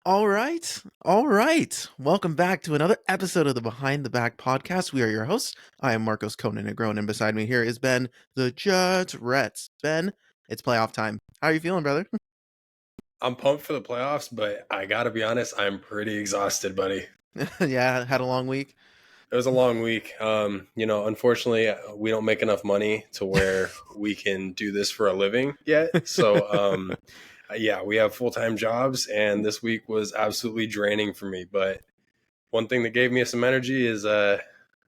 All right. All right. Welcome back to another episode of the Behind the Back podcast. We are your hosts. I am Marcos Conan Negron, and beside me here is Ben, the Judge Rets. Ben, it's playoff time. How are you feeling, brother? I'm pumped for the playoffs, but I gotta be honest, I'm pretty exhausted, buddy. Yeah, had a long week. It was a long week. Unfortunately, we don't make enough money to where we can do this for a living yet. So, we have full-time jobs, and this week was absolutely draining for me. But one thing that gave me some energy is there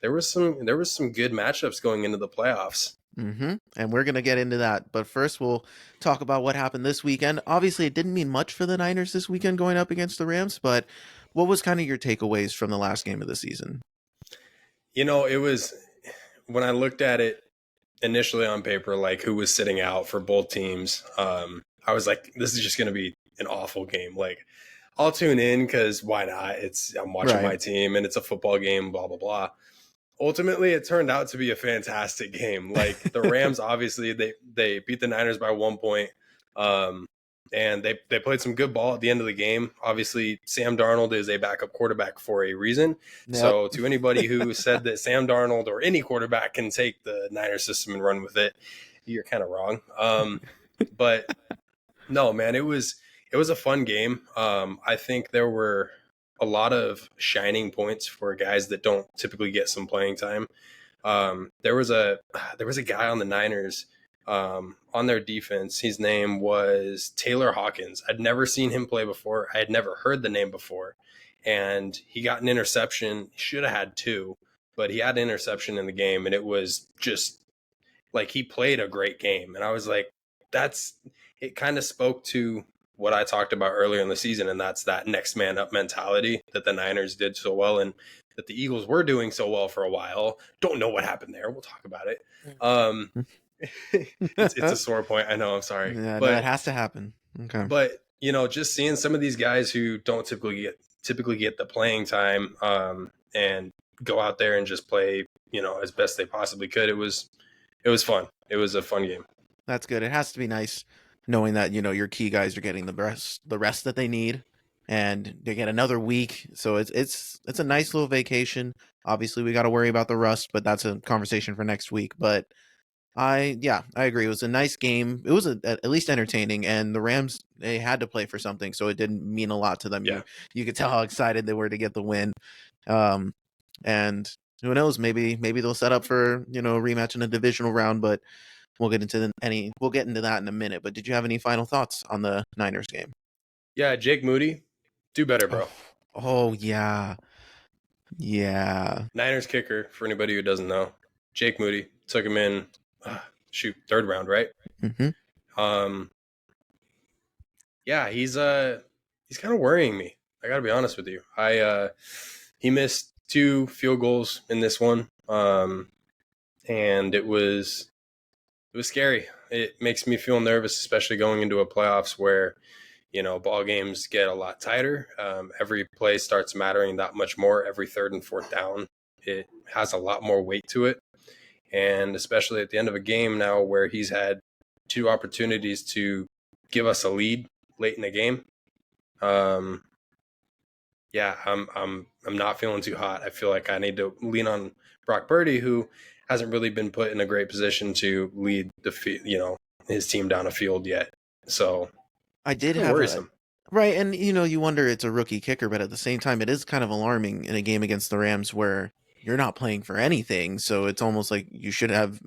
was some good matchups going into the playoffs. And we're going to get into that. But first, we'll talk about what happened this weekend. Obviously, it didn't mean much for the Niners this weekend going up against the Rams, but what was kind of your takeaways from the last game of the season? It was when I looked at it initially on paper, like who was sitting out for both teams. I was like, this is just going to be an awful game. Like, I'll tune in because why not? I'm watching my team and it's a football game. Blah blah blah. Ultimately, it turned out to be a fantastic game. Like the Rams, obviously they beat the Niners by 1 point. And they played some good ball at the end of the game. Obviously, Sam Darnold is a backup quarterback for a reason. Yep. So to anybody who said that Sam Darnold or any quarterback can take the Niners system and run with it, you're kind of wrong. But no, man, it was a fun game. I think there were a lot of shining points for guys that don't typically get some playing time. There was a guy on the Niners on their defense. His name was Taylor Hawkins. I'd never seen him play before. I had never heard the name before. And he got an interception. He should have had two, but he had an interception in the game. And it was just like he played a great game. And I was like, it kind of spoke to what I talked about earlier in the season. And that's that next man up mentality that the Niners did so well and that the Eagles were doing so well for a while. Don't know what happened there. We'll talk about it. It's a sore point. I know. I'm sorry. Yeah, but it has to happen. Okay. But just seeing some of these guys who don't typically get the playing time, and go out there and just play, as best they possibly could. It was fun. It was a fun game. That's good. It has to be nice knowing that, your key guys are getting the rest that they need, and they get another week. So it's a nice little vacation. Obviously, we got to worry about the rust, but that's a conversation for next week. But I agree. It was a nice game. It was at least entertaining, and the Rams, they had to play for something, so it didn't mean a lot to them. Yeah. You could tell how excited they were to get the win. And who knows, maybe they'll set up for, a rematch in a divisional round, but we'll get into that in a minute. But did you have any final thoughts on the Niners game? Yeah, Jake Moody, do better, bro. Oh yeah. Yeah. Niners kicker, for anybody who doesn't know. Jake Moody, took him in third round, right? Mm-hmm. Yeah, he's kind of worrying me. I got to be honest with you. He missed 2 field goals in this one. And it was scary. It makes me feel nervous, especially going into a playoffs where, ball games get a lot tighter. Every play starts mattering that much more. Every third and fourth down, it has a lot more weight to it. And especially at the end of a game now where he's had 2 opportunities to give us a lead late in the game. I'm not feeling too hot. I feel like I need to lean on Brock Purdy, who hasn't really been put in a great position to lead his team down a field yet. So I did have worrisome. Right, and you wonder, it's a rookie kicker, but at the same time, it is kind of alarming in a game against the Rams where you're not playing for anything. So it's almost like you shouldn't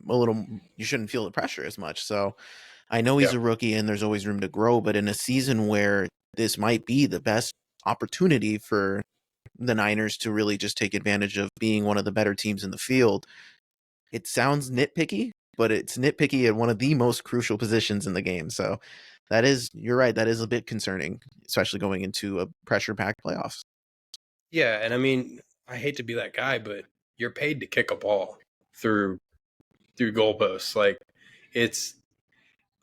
feel the pressure as much. So I know he's a rookie and there's always room to grow, but in a season where this might be the best opportunity for the Niners to really just take advantage of being one of the better teams in the field, it sounds nitpicky, but it's nitpicky at one of the most crucial positions in the game. So you're right, that is a bit concerning, especially going into a pressure-packed playoffs. Yeah, and I mean, I hate to be that guy, but you're paid to kick a ball through goalposts. Like, it's,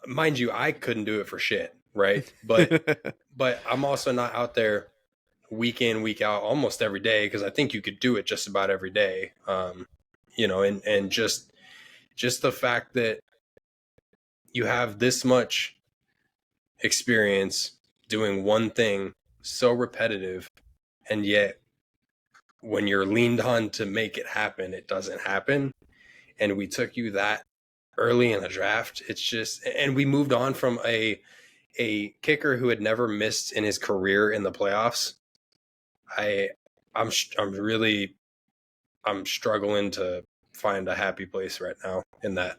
mind you, I couldn't do it for shit, right? But I'm also not out there week in, week out, almost every day, because I think you could do it just about every day. And just the fact that you have this much experience doing one thing so repetitive, and yet when you're leaned on to make it happen, it doesn't happen. And we took you that early in the draft. It's just, and we moved on from a kicker who had never missed in his career in the playoffs. I'm struggling to find a happy place right now in that.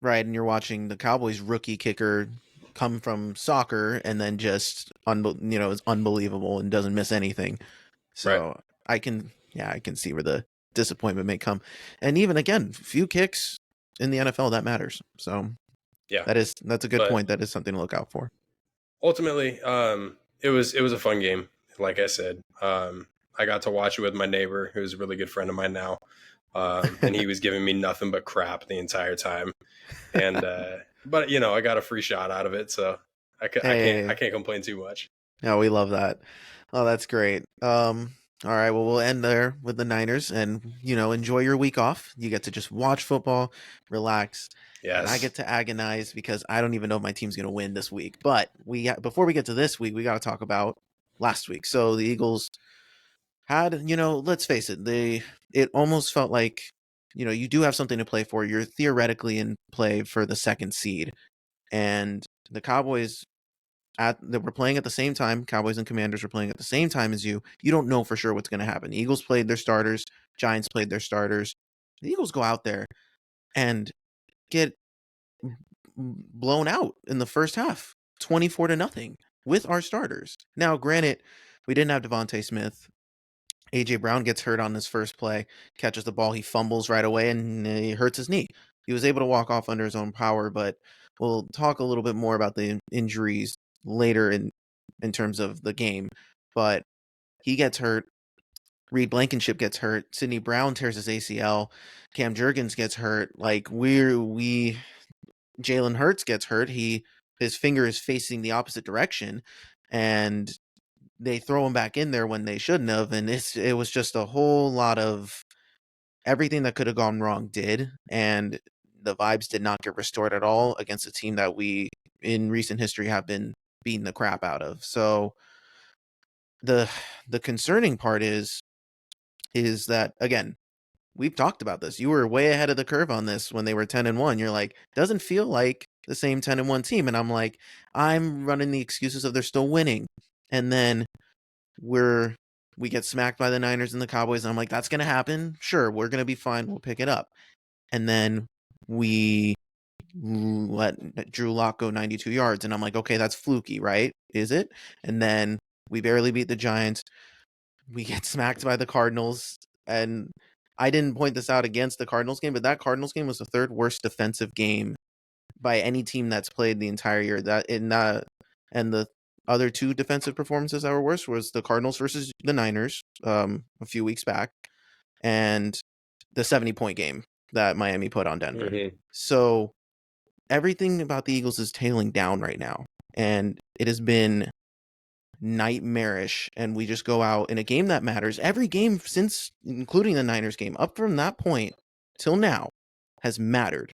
Right, and you're watching the Cowboys rookie kicker come from soccer and then just is unbelievable and doesn't miss anything. So Right. I can see where the disappointment may come. And even again, few kicks in the NFL, that matters. So yeah, that's a good point. That is something to look out for. Ultimately, it was a fun game. Like I said, I got to watch it with my neighbor, who's a really good friend of mine now. And he was giving me nothing but crap the entire time. And but I got a free shot out of it, so I can't complain too much. No, we love that. Oh, that's great. All right, well, we'll end there with the Niners, and enjoy your week off. You get to just watch football, relax. Yes. And I get to agonize because I don't even know if my team's going to win this week. But before we get to this week, we got to talk about last week. So the Eagles had, let's face it, it almost felt like, you do have something to play for. You're theoretically in play for the second seed. And the Cowboys that were playing at the same time, Cowboys and Commanders were playing at the same time as you. You don't know for sure what's going to happen. The Eagles played their starters, Giants played their starters. The Eagles go out there and get blown out in the first half, 24-0 with our starters. Now, granted, we didn't have Devontae Smith. AJ Brown gets hurt on his first play, catches the ball, he fumbles right away, and he hurts his knee. He was able to walk off under his own power, but we'll talk a little bit more about the injuries later in terms of the game. But he gets hurt. Reed Blankenship gets hurt. Sidney Brown tears his ACL. Cam Jurgens gets hurt. Like Jalen Hurts gets hurt. His finger is facing the opposite direction, and they throw him back in there when they shouldn't have. And it was just a whole lot of everything that could have gone wrong did, and the vibes did not get restored at all against a team that we in recent history have been beating the crap out of. So the concerning part is that, again, we've talked about this. You were way ahead of the curve on this when they were 10-1. You're like, doesn't feel like the same 10-1 team. And I'm like, I'm running the excuses of they're still winning. And then we get smacked by the Niners and the Cowboys. And I'm like, that's going to happen. Sure, we're going to be fine. We'll pick it up. And then we let Drew Lock go 92 yards. And I'm like, okay, that's fluky, right? Is it? And then we barely beat the Giants. We get smacked by the Cardinals. And I didn't point this out against the Cardinals game, but that Cardinals game was the third worst defensive game by any team that's played the entire year. And the other two defensive performances that were worse was the Cardinals versus the Niners a few weeks back, and the 70-point game that Miami put on Denver. Mm-hmm. So everything about the Eagles is tailing down right now, and it has been nightmarish. And we just go out in a game that matters. Every game since, including the Niners game, up from that point till now, has mattered.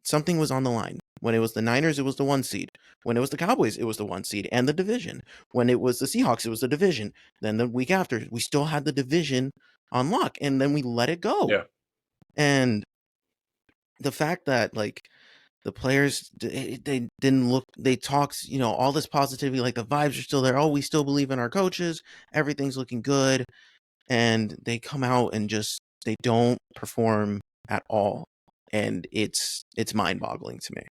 Something was on the line. When it was the Niners, it was the 1 seed. When it was the Cowboys, it was the 1 seed and the division. When it was the Seahawks, it was the division. Then the week after, we still had the division on lock, and then we let it go. Yeah. And the fact that, like, the players, they didn't look, they talked, all this positivity, like the vibes are still there. Oh, we still believe in our coaches. Everything's looking good. And they come out and just, they don't perform at all. And it's mind-boggling to me.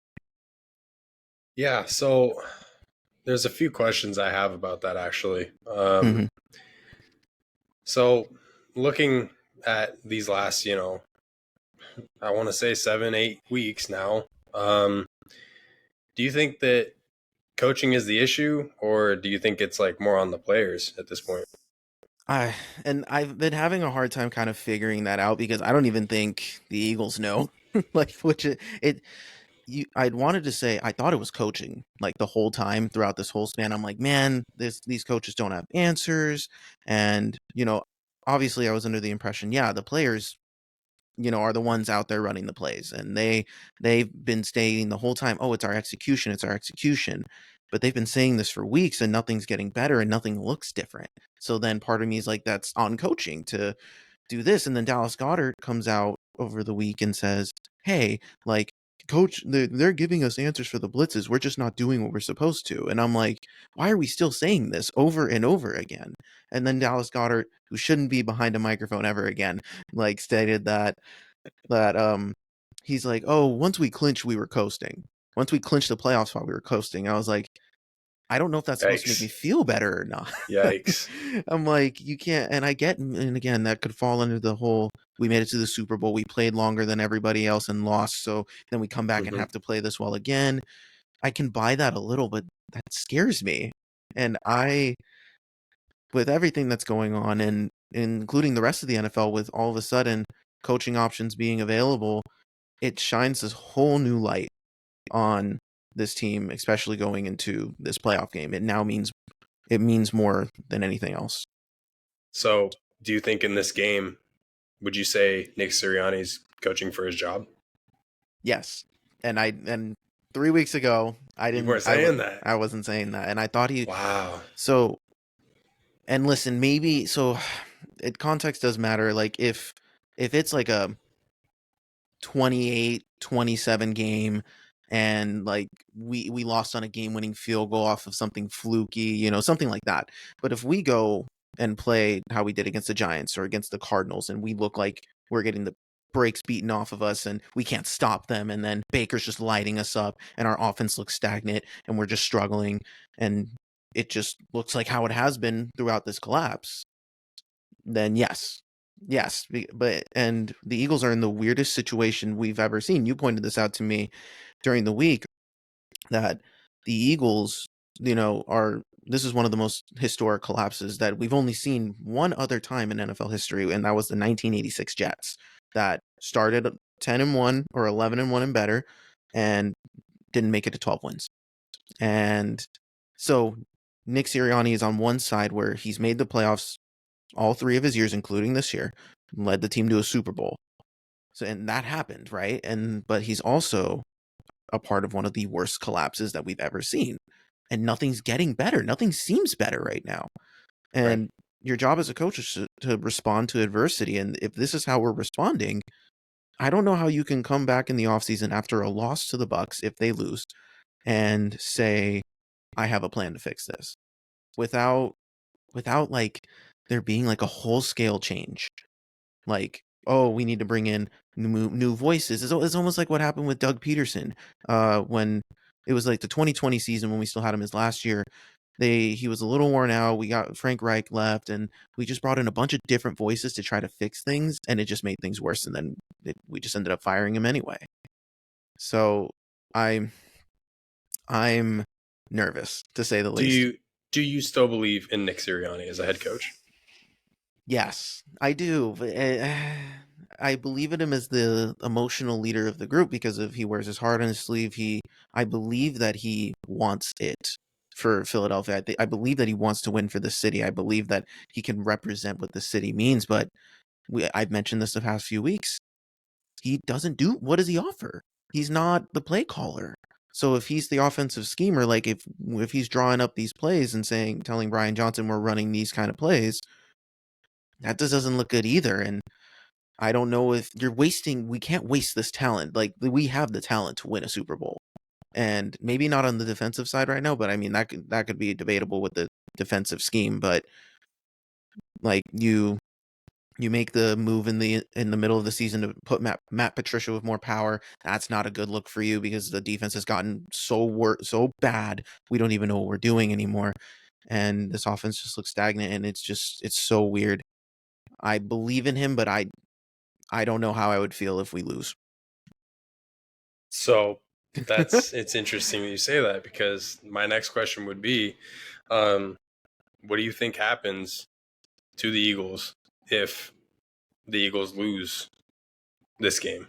Yeah, so there's a few questions I have about that, actually. So looking at these last, I want to say 7-8 weeks now, do you think that coaching is the issue, or do you think it's like more on the players at this point? I've been having a hard time kind of figuring that out, because I don't even think the Eagles know. I'd wanted to say I thought it was coaching, like the whole time throughout this whole span. I'm like, man, these coaches don't have answers. And, obviously I was under the impression, yeah, the players, are the ones out there running the plays. And they've been stating the whole time, oh, it's our execution. but they've been saying this for weeks and nothing's getting better and nothing looks different. So then part of me is like, that's on coaching to do this. And then Dallas Goedert comes out over the week and says, hey, like, coach, they're giving us answers for the blitzes. We're just not doing what we're supposed to. And I'm like, why are we still saying this over and over again? And then Dallas Goedert, who shouldn't be behind a microphone ever again, like stated that he's like, oh, once we clinched, we were coasting. Once we clinched the playoff spot, we were coasting. I was like, I don't know if that's supposed to make me feel better or not. Yikes. I'm like, you can't, and I get, and again, that could fall under the whole, we made it to the Super Bowl, we played longer than everybody else and lost, so then we come back and have to play this well again. I can buy that a little, but that scares me. And with everything that's going on, and including the rest of the NFL, with all of a sudden coaching options being available, it shines this whole new light on this team, especially going into this playoff game. It now means more than anything else. So, do you think in this game, would you say Nick Sirianni's coaching for his job? Yes. And 3 weeks ago, I didn't. You weren't saying that. I wasn't saying that, and I thought he. Wow. So, and listen, maybe so. Context does matter. Like if it's like a 28-27 game, and like we lost on a game-winning field goal off of something fluky, something like that. But if we go and play how we did against the Giants or against the Cardinals, and we look like we're getting the brakes beaten off of us and we can't stop them, and then Baker's just lighting us up and our offense looks stagnant and we're just struggling, and it just looks like how it has been throughout this collapse, then yes. But and the Eagles are in the weirdest situation we've ever seen. You pointed this out to me during the week, that the Eagles, this is one of the most historic collapses that we've only seen one other time in NFL history, and that was the 1986 Jets that started 10-1 or 11-1 and better and didn't make it to 12 wins. And so Nick Sirianni is on one side where he's made the playoffs all 3 of his years, including this year, led the team to a Super Bowl. So, and that happened, right? But he's also a part of one of the worst collapses that we've ever seen. And nothing's getting better. Nothing seems better right now. And your job as a coach is to respond to adversity. And if this is how we're responding, I don't know how you can come back in the offseason after a loss to the Bucs, if they lose, and say, I have a plan to fix this. Without like there being like a whole scale change. Like, oh, we need to bring in new voices. It's almost like what happened with Doug Peterson when it was like the 2020 season, when we still had him as last year. He was a little worn out. We got Frank Reich left, and we just brought in a bunch of different voices to try to fix things, and it just made things worse. And then we just ended up firing him anyway. So I'm nervous, to say the least. Do you still believe in Nick Sirianni as a head coach? Yes, I do. But I believe in him as the emotional leader of the group because he wears his heart on his sleeve. I believe that he wants it for Philadelphia. I believe that he wants to win for the city. I believe that he can represent what the city means. But I've mentioned this the past few weeks. He doesn't do. What does he offer? He's not the play caller. So if he's the offensive schemer, like if he's drawing up these plays and telling Brian Johnson we're running these kind of plays, that just doesn't look good either. And I don't know if we can't waste this talent. Like, we have the talent to win a Super Bowl. And maybe not on the defensive side right now, but I mean, that could be debatable with the defensive scheme. But like you make the move in the middle of the season to put Matt Patricia with more power. That's not a good look for you because the defense has gotten so bad. We don't even know what we're doing anymore. And this offense just looks stagnant, and it's so weird. I believe in him, but I don't know how I would feel if we lose. So it's interesting that you say that, because my next question would be, what do you think happens to the Eagles if the Eagles lose this game?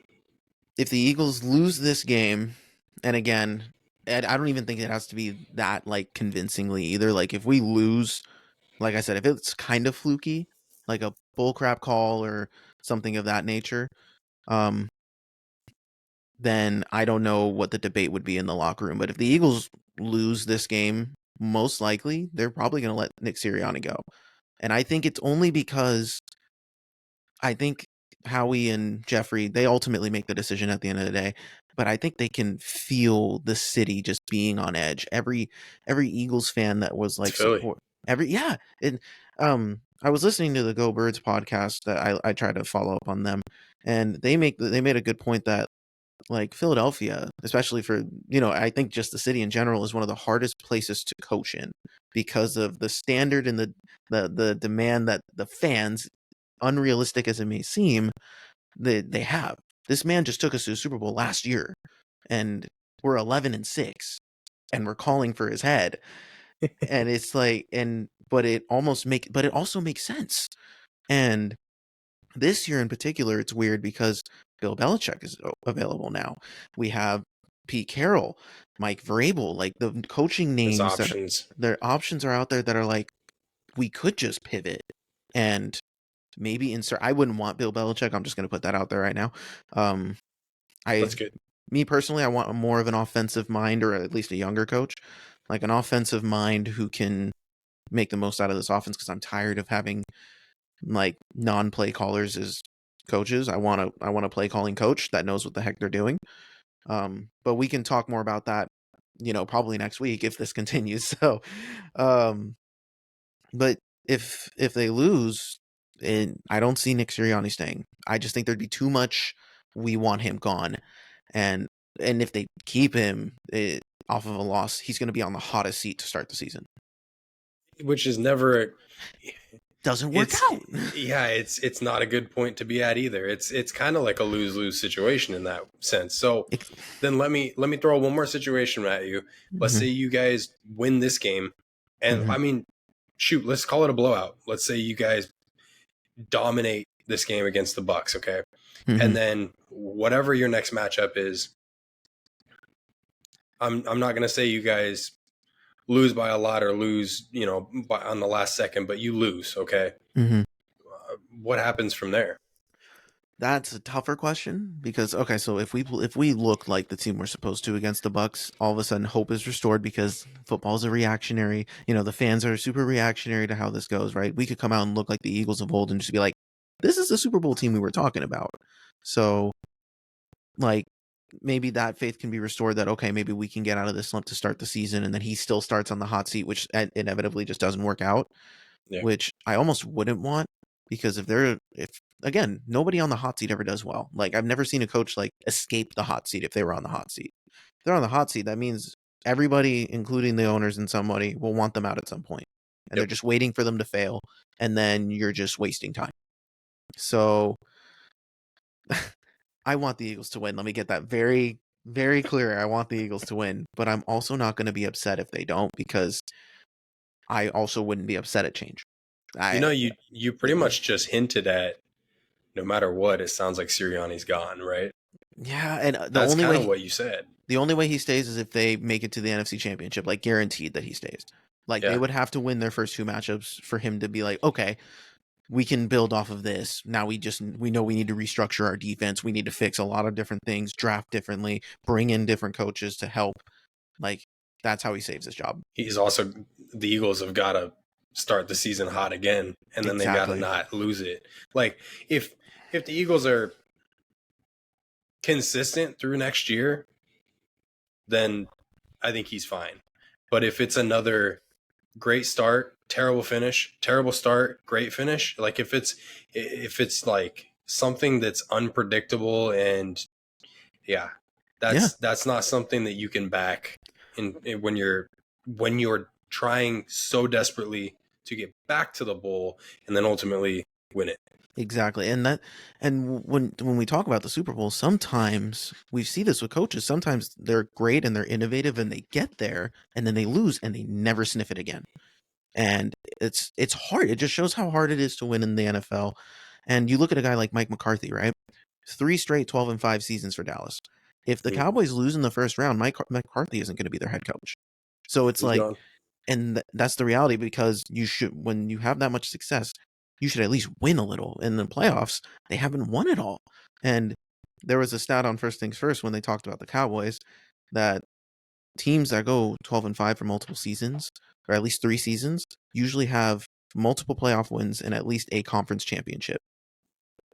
If the Eagles lose this game, and again, I don't even think it has to be that like convincingly either. Like if we lose, like I said, if it's kind of fluky, like a bullcrap call or something of that nature, then I don't know what the debate would be in the locker room. But if the Eagles lose this game, most likely they're probably going to let Nick Sirianni go. And I think it's only because I think Howie and Jeffrey, they ultimately make the decision at the end of the day, but I think they can feel the city just being on edge. Every Eagles fan that was like support and I was listening to the Go Birds podcast that I try to follow up on them, and they made a good point that like Philadelphia, especially for, I think just the city in general is one of the hardest places to coach in because of the standard and the demand that the fans, unrealistic as it may seem, they have. This man just took us to the Super Bowl last year, and we're 11-6, and we're calling for his head. And it's like, but it also makes sense. And this year in particular, it's weird because Bill Belichick is available now. We have Pete Carroll, Mike Vrabel, like the coaching names. Their options are out there that are like, we could just pivot and maybe insert. I wouldn't want Bill Belichick. I'm just going to put that out there right now. That's good. Me personally, I want more of an offensive mind, or at least a younger coach, like an offensive mind who can make the most out of this offense, because I'm tired of having like non-play callers as coaches. I want a play calling coach that knows what the heck they're doing. But we can talk more about that, probably next week if this continues. So, but if they lose, I don't see Nick Sirianni staying. I just think there'd be too much. We want him gone, and if they keep him off of a loss, he's going to be on the hottest seat to start the season, which is never doesn't work out. Yeah, it's not a good point to be at either. It's kind of like a lose-lose situation in that sense. So then let me throw one more situation at you. Let's say you guys win this game, and I mean, shoot, let's call it a blowout. Let's say you guys dominate this game against the Bucs, okay? And then whatever your next matchup is, I'm not going to say you guys lose by a lot or lose, on the last second, but you lose, okay? What happens from there? That's a tougher question because, okay, so if we look like the team we're supposed to against the Bucs, all of a sudden hope is restored because football is a reactionary. The fans are super reactionary to how this goes, right? We could come out and look like the Eagles of old and just be like, this is the Super Bowl team we were talking about. So, like, maybe that faith can be restored that, okay, maybe we can get out of this slump to start the season, and then he still starts on the hot seat, which inevitably just doesn't work out, which I almost wouldn't want, because if again, nobody on the hot seat ever does well. Like, I've never seen a coach like escape the hot seat if they were on the hot seat. If they're on the hot seat, that means everybody, including the owners and somebody, will want them out at some point. And they're just waiting for them to fail, and then you're just wasting time. So I want the Eagles to win. Let me get that very, very clear. I want the Eagles to win, but I'm also not going to be upset if they don't, because I also wouldn't be upset at change. You pretty much just hinted at, no matter what, it sounds like Sirianni's gone, right? Yeah, and that's kind of what you said. The only way he stays is if they make it to the NFC Championship, like guaranteed that he stays. Like they would have to win their first two matchups for him to be like, okay, we can build off of this. Now we know we need to restructure our defense. We need to fix a lot of different things, draft differently, bring in different coaches to help. Like, that's how he saves his job. The Eagles have got to start the season hot again, and then they got to not lose it. Like, if the Eagles are consistent through next year, then I think he's fine. But if it's another great start, terrible finish, terrible start, great finish, like if it's like something that's unpredictable, and that's not something that you can back in when you're trying so desperately to get back to the bowl and then ultimately win it. Exactly. And when we talk about the Super Bowl, sometimes we see this with coaches. Sometimes they're great and they're innovative and they get there, and then they lose and they never sniff it again. And it's hard. It just shows how hard it is to win in the NFL. And you look at a guy like Mike McCarthy, right? 3 straight 12-5 seasons for Dallas. If the Cowboys lose in the first round, Mike McCarthy isn't going to be their head coach. So it's like, and that's the reality, because when you have that much success, you should at least win a little. In the playoffs, they haven't won it all. And there was a stat on First Things First when they talked about the Cowboys that teams that go 12-5 for multiple seasons, or at least 3 seasons, usually have multiple playoff wins and at least a conference championship.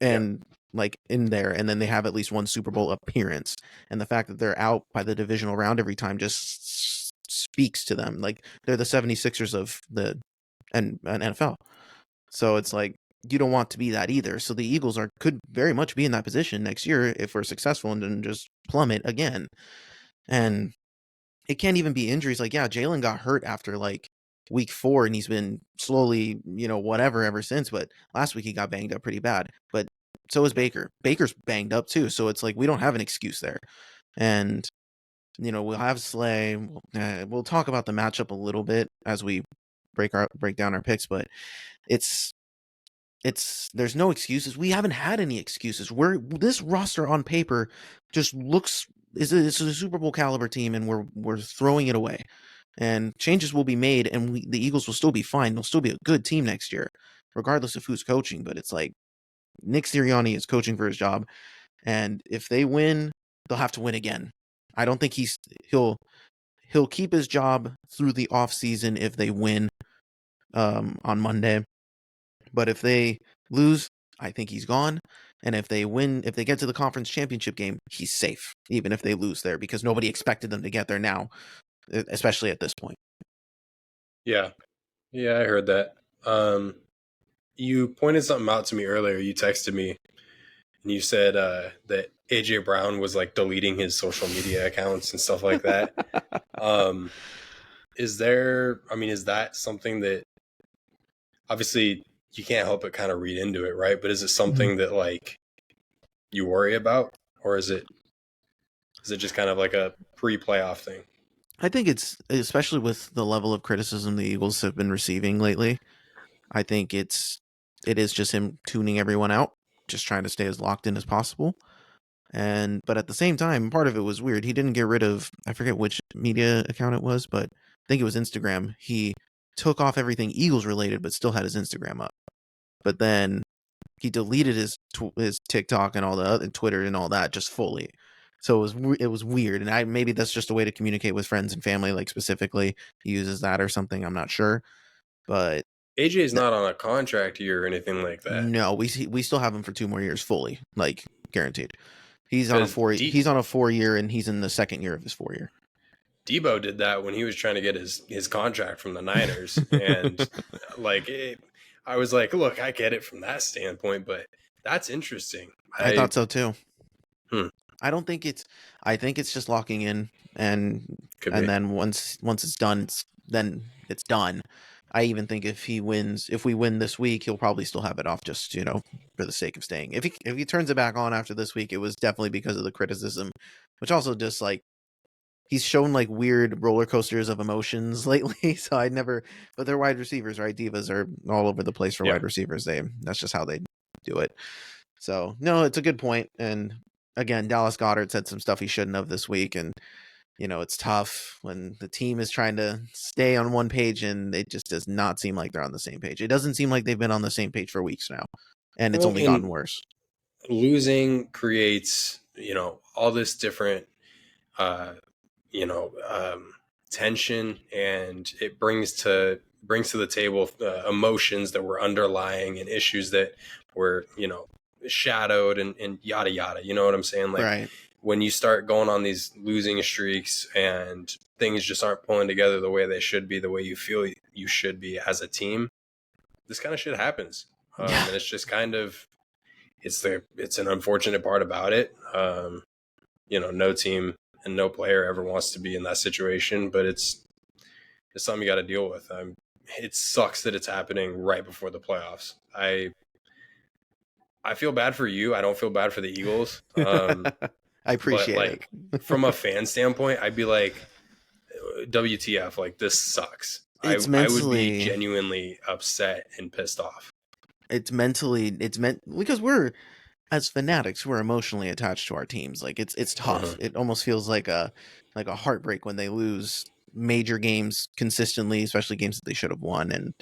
And like in there, and then they have at least one Super Bowl appearance. And the fact that they're out by the divisional round every time just speaks to them. Like they're the 76ers of the NFL. So it's like, you don't want to be that either. So the Eagles could very much be in that position next year if we're successful, and then just plummet again. And it can't even be injuries. Like, yeah, Jalen got hurt after like week 4, and he's been slowly, whatever ever since. But last week he got banged up pretty bad. But so is Baker. Baker's banged up too. So it's like, we don't have an excuse there. And, we'll have Slay. We'll talk about the matchup a little bit as we break down our picks, but there's no excuses. We haven't had any excuses. This roster on paper just looks it's a Super Bowl caliber team, and we're throwing it away. And changes will be made, and the Eagles will still be fine. They'll still be a good team next year, regardless of who's coaching. But it's like, Nick Sirianni is coaching for his job, and if they win, they'll have to win again. I don't think he'll keep his job through the off season if they win on Monday. But if they lose, I think he's gone. And if they win, if they get to the conference championship game, he's safe, even if they lose there, because nobody expected them to get there now, especially at this point. Yeah. Yeah, I heard that. You pointed something out to me earlier. You texted me and you said that AJ Brown was like deleting his social media accounts and stuff like that. Is that something that, obviously you can't help but kind of read into it, right? But is it something that like you worry about, or is it just kind of like a pre-playoff thing? I think it's, especially with the level of criticism the Eagles have been receiving lately, I think it is just him tuning everyone out, just trying to stay as locked in as possible. But at the same time, part of it was weird. He didn't get rid of, I forget which media account it was, but I think it was Instagram. He took off everything Eagles related, but still had his Instagram up. But then he deleted his TikTok and all the other Twitter and all that just fully. So it was weird. And maybe that's just a way to communicate with friends and family, like specifically he uses that or something. I'm not sure. But AJ is not on a contract year or anything like that. No, we still have him for 2 more years fully, like guaranteed. He's on a 4-year, and he's in the second year of his 4-year. Debo did that when he was trying to get his contract from the Niners, and I was like, look, I get it from that standpoint, but that's interesting. I thought so too. I think it's just locking in, and then once it's done, then it's done. I even think if we win this week, he'll probably still have it off, just for the sake of staying. If he turns it back on after this week, it was definitely because of the criticism, which also just like, he's shown like weird roller coasters of emotions lately. So but they're wide receivers, right? Divas are all over the place for wide receivers. That's just how they do it. So no, it's a good point. And again, Dallas Goedert said some stuff he shouldn't have this week, and it's tough when the team is trying to stay on one page and it just does not seem like they're on the same page. It doesn't seem like they've been on the same page for weeks now, and it's only gotten worse. Losing creates, all this different, tension, and it brings to the table emotions that were underlying and issues that were, shadowed and yada, yada. You know what I'm saying? Like, right. When you start going on these losing streaks and things just aren't pulling together the way they should be, the way you feel you should be as a team, this kind of shit happens. And it's just kind of, it's an unfortunate part about it. No team and no player ever wants to be in that situation, but it's something you got to deal with. It sucks that it's happening right before the playoffs. I feel bad for you. I don't feel bad for the Eagles. I appreciate it. From a fan standpoint, I'd be like, WTF, like, this sucks. I would be genuinely upset and pissed off. It's because we're, as fanatics, we're emotionally attached to our teams. Like, it's tough. It almost feels like a heartbreak when they lose major games consistently, especially games that they should have won. And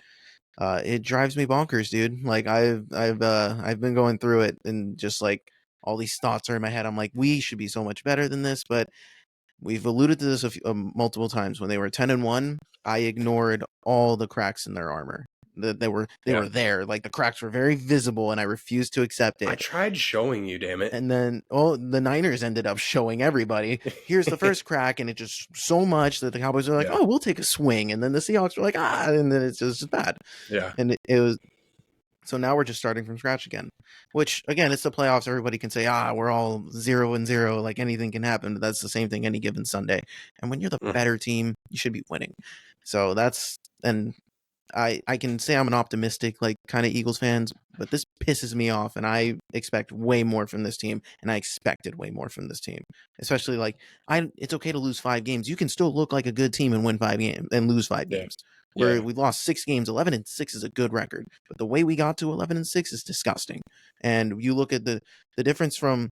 it drives me bonkers, dude. Like, I've been going through it, and just like all these thoughts are in my head. I'm like, we should be so much better than this, but we've alluded to this multiple times. When they were 10-1, I ignored all the cracks in their armor. They were there. Like, the cracks were very visible, and I refused to accept it. I tried showing you, damn it. And then, the Niners ended up showing everybody, here's the first crack, and it just so much that the Cowboys are like, oh, we'll take a swing. And then the Seahawks were like, and then it's just bad. Yeah. And it was, so now we're just starting from scratch again, which, again, it's the playoffs. Everybody can say, we're all 0-0. Like, anything can happen. But that's the same thing any given Sunday. And when you're the better team, you should be winning. So and I can say I'm an optimistic, like, kind of Eagles fans, but this pisses me off, and I expect way more from this team, and I expected way more from this team. Especially, like, it's okay to lose 5 games. You can still look like a good team and win 5 games and lose 5 games. Where we lost 6 games, 11-6 is a good record, but the way we got to 11-6 is disgusting. And you look at the difference from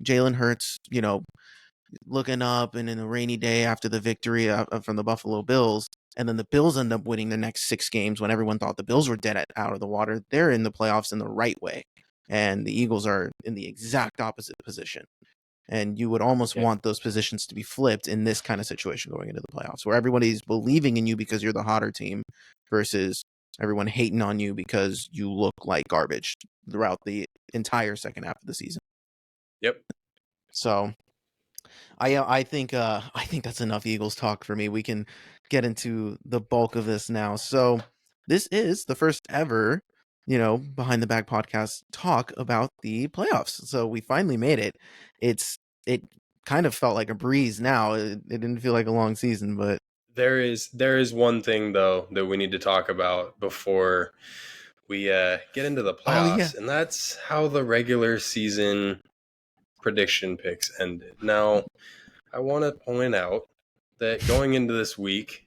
Jalen Hurts, looking up and in a rainy day after the victory from the Buffalo Bills, and then the Bills end up winning the next 6 games when everyone thought the Bills were dead out of the water. They're in the playoffs in the right way, and the Eagles are in the exact opposite position. And you would almost want those positions to be flipped in this kind of situation going into the playoffs, where everybody's believing in you because you're the hotter team versus everyone hating on you because you look like garbage throughout the entire second half of the season. Yep. So I think that's enough Eagles talk for me. We can get into the bulk of this now. So this is the first ever, Behind the Back podcast talk about the playoffs. So we finally made it. It kind of felt like a breeze now. It didn't feel like a long season, but there is one thing though that we need to talk about before we get into the playoffs, and that's how the regular season prediction picks ended. Now, I want to point out that going into this week,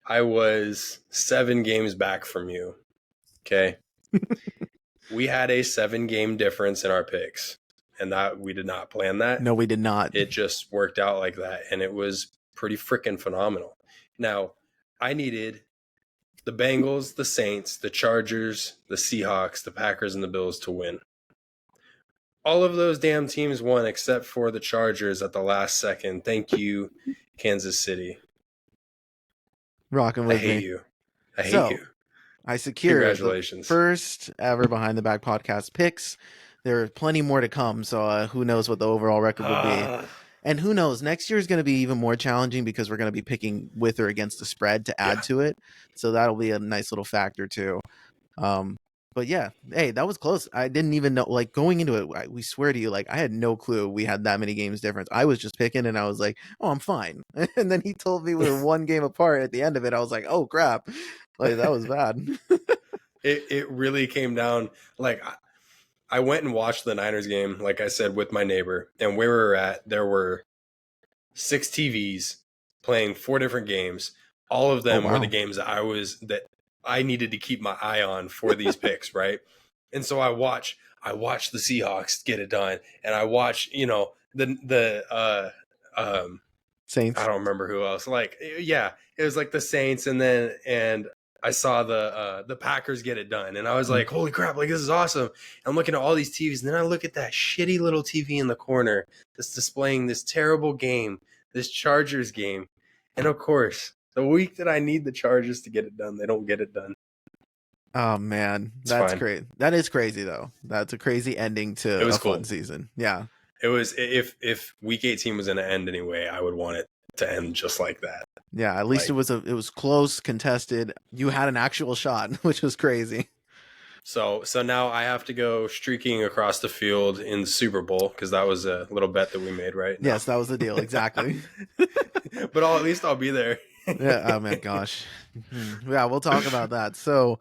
I was 7 games back from you. Okay. We had a 7-game difference in our picks, and that we did not plan that. No, we did not. It just worked out like that, and it was pretty freaking phenomenal. Now, I needed the Bengals, the Saints, the Chargers, the Seahawks, the Packers, and the Bills to win. All of those damn teams won except for the Chargers at the last second. Thank you, Kansas City. Rocking with me. I hate you. I hate you. I secured Congratulations. the first ever Behind the Back podcast picks. There are plenty more to come, so who knows what the overall record will be. And who knows, next year is going to be even more challenging because we're going to be picking with or against the spread to add to it. So that'll be a nice little factor too. But yeah, hey, that was close. I didn't even know, like, going into it, we swear to you, like, I had no clue we had that many games difference. I was just picking and I was like, oh, I'm fine. And then he told me we were 1 game apart at the end of it. I was like, oh crap. Like, that was bad. It really came down. Like, I went and watched the Niners game, like I said, with my neighbor, and where we were at, there were 6 TVs playing 4 different games. All of them were the games that I needed to keep my eye on for these picks, right? And so I watched the Seahawks get it done, and I watched, the Saints. I don't remember who else. Like, yeah, it was like the Saints, and I saw the Packers get it done, and I was like, holy crap, like, this is awesome. I'm looking at all these TVs, and then I look at that shitty little TV in the corner that's displaying this terrible game, this Chargers game, and of course, the week that I need the Chargers to get it done, they don't get it done. Oh man, that's crazy. That is crazy though. That's a crazy ending to a fun season. Yeah. It was, if week 18 was going to end anyway, I would want it to end just like that. Yeah, at least it was close, contested. You had an actual shot, which was crazy. So now I have to go streaking across the field in the Super Bowl because that was a little bet that we made, right? Yes, that was the deal. Exactly. But at least I'll be there. Yeah. Oh my gosh. Yeah, we'll talk about that. So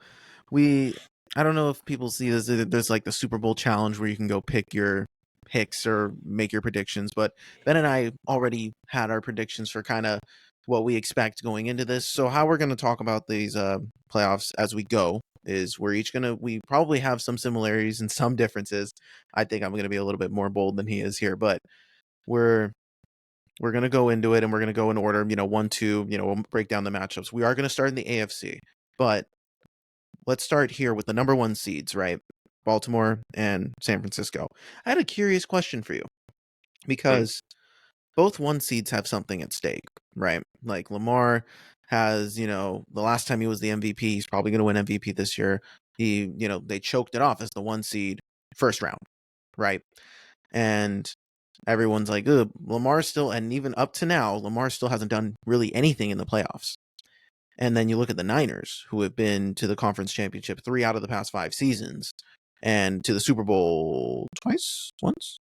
I don't know if people see this. There's like the Super Bowl challenge where you can go pick your picks or make your predictions, but Ben and I already had our predictions for kind of what we expect going into this. So how we're going to talk about these playoffs as we go is we probably have some similarities and some differences. I think I'm going to be a little bit more bold than he is here, but we're going to go into it and we're going to go in order, 1, 2, we'll break down the matchups. We are going to start in the AFC, but let's start here with the number 1 seeds, right? Baltimore and San Francisco. I had a curious question for you because both one seeds have something at stake, right? Like Lamar has, the last time he was the MVP, he's probably going to win MVP this year. They choked it off as the one seed first round, right? And everyone's like, Lamar still, and even up to now, Lamar still hasn't done really anything in the playoffs. And then you look at the Niners, who have been to the conference championship 3 out of the past 5 seasons, and to the Super Bowl twice. Twice.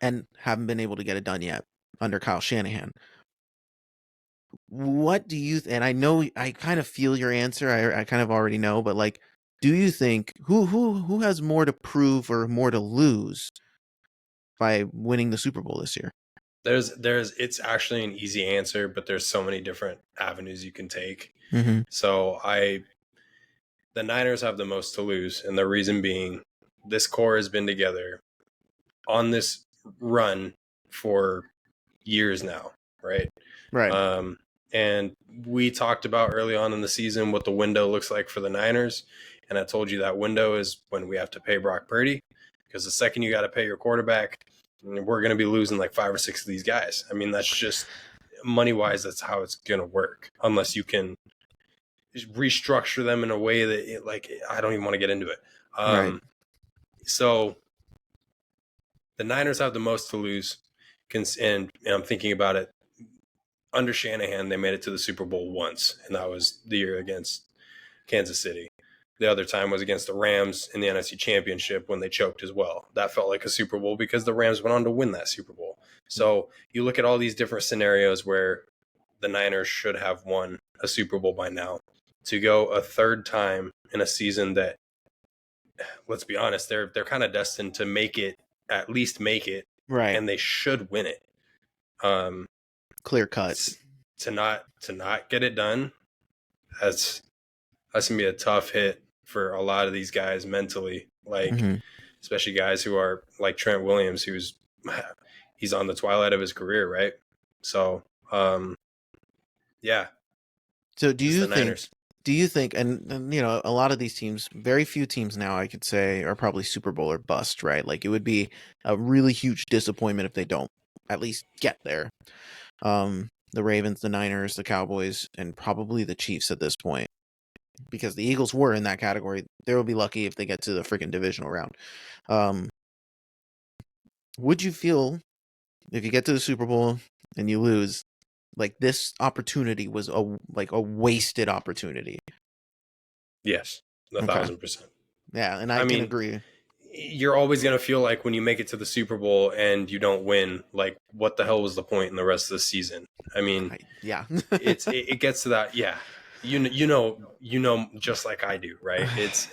And haven't been able to get it done yet under Kyle Shanahan. What do you and I know I kind of feel your answer. I kind of already know, but like, do you think who has more to prove or more to lose by winning the Super Bowl this year? It's actually an easy answer, but there's so many different avenues you can take. Mm-hmm. So the Niners have the most to lose, and the reason being, this core has been together on this run for years now, right? Right. And we talked about early on in the season what the window looks like for the Niners, and I told you that window is when we have to pay Brock Purdy, because the second you got to pay your quarterback, we're going to be losing like 5 or 6 of these guys. I mean, that's just money-wise, that's how it's going to work, unless you can restructure them in a way that I don't even want to get into it. Right. So the Niners have the most to lose, and I'm thinking about it. Under Shanahan, they made it to the Super Bowl once, and that was the year against Kansas City. The other time was against the Rams in the NFC Championship when they choked as well. That felt like a Super Bowl because the Rams went on to win that Super Bowl. So you look at all these different scenarios where the Niners should have won a Super Bowl by now. To go a third time in a season that, let's be honest, they're kind of destined to at least make it, right? And they should win it. Clear cut. To not get it done, that's gonna be a tough hit for a lot of these guys mentally, especially guys who are like Trent Williams, he's on the twilight of his career, right? So, yeah. So do you think, and a lot of these teams, very few teams now, I could say, are probably Super Bowl or bust, right? Like, it would be a really huge disappointment if they don't at least get there. The Ravens, the Niners, the Cowboys, and probably the Chiefs at this point, because the Eagles were in that category. They will be lucky if they get to the freaking divisional round. Would you feel if you get to the Super Bowl and you lose, like this opportunity was a wasted opportunity? Yes, 1,000%. Yeah, and I can agree. You're always going to feel like when you make it to the Super Bowl and you don't win, like, what the hell was the point in the rest of the season? I mean, yeah, it gets to that. Yeah. You know, just like I do, right? It's,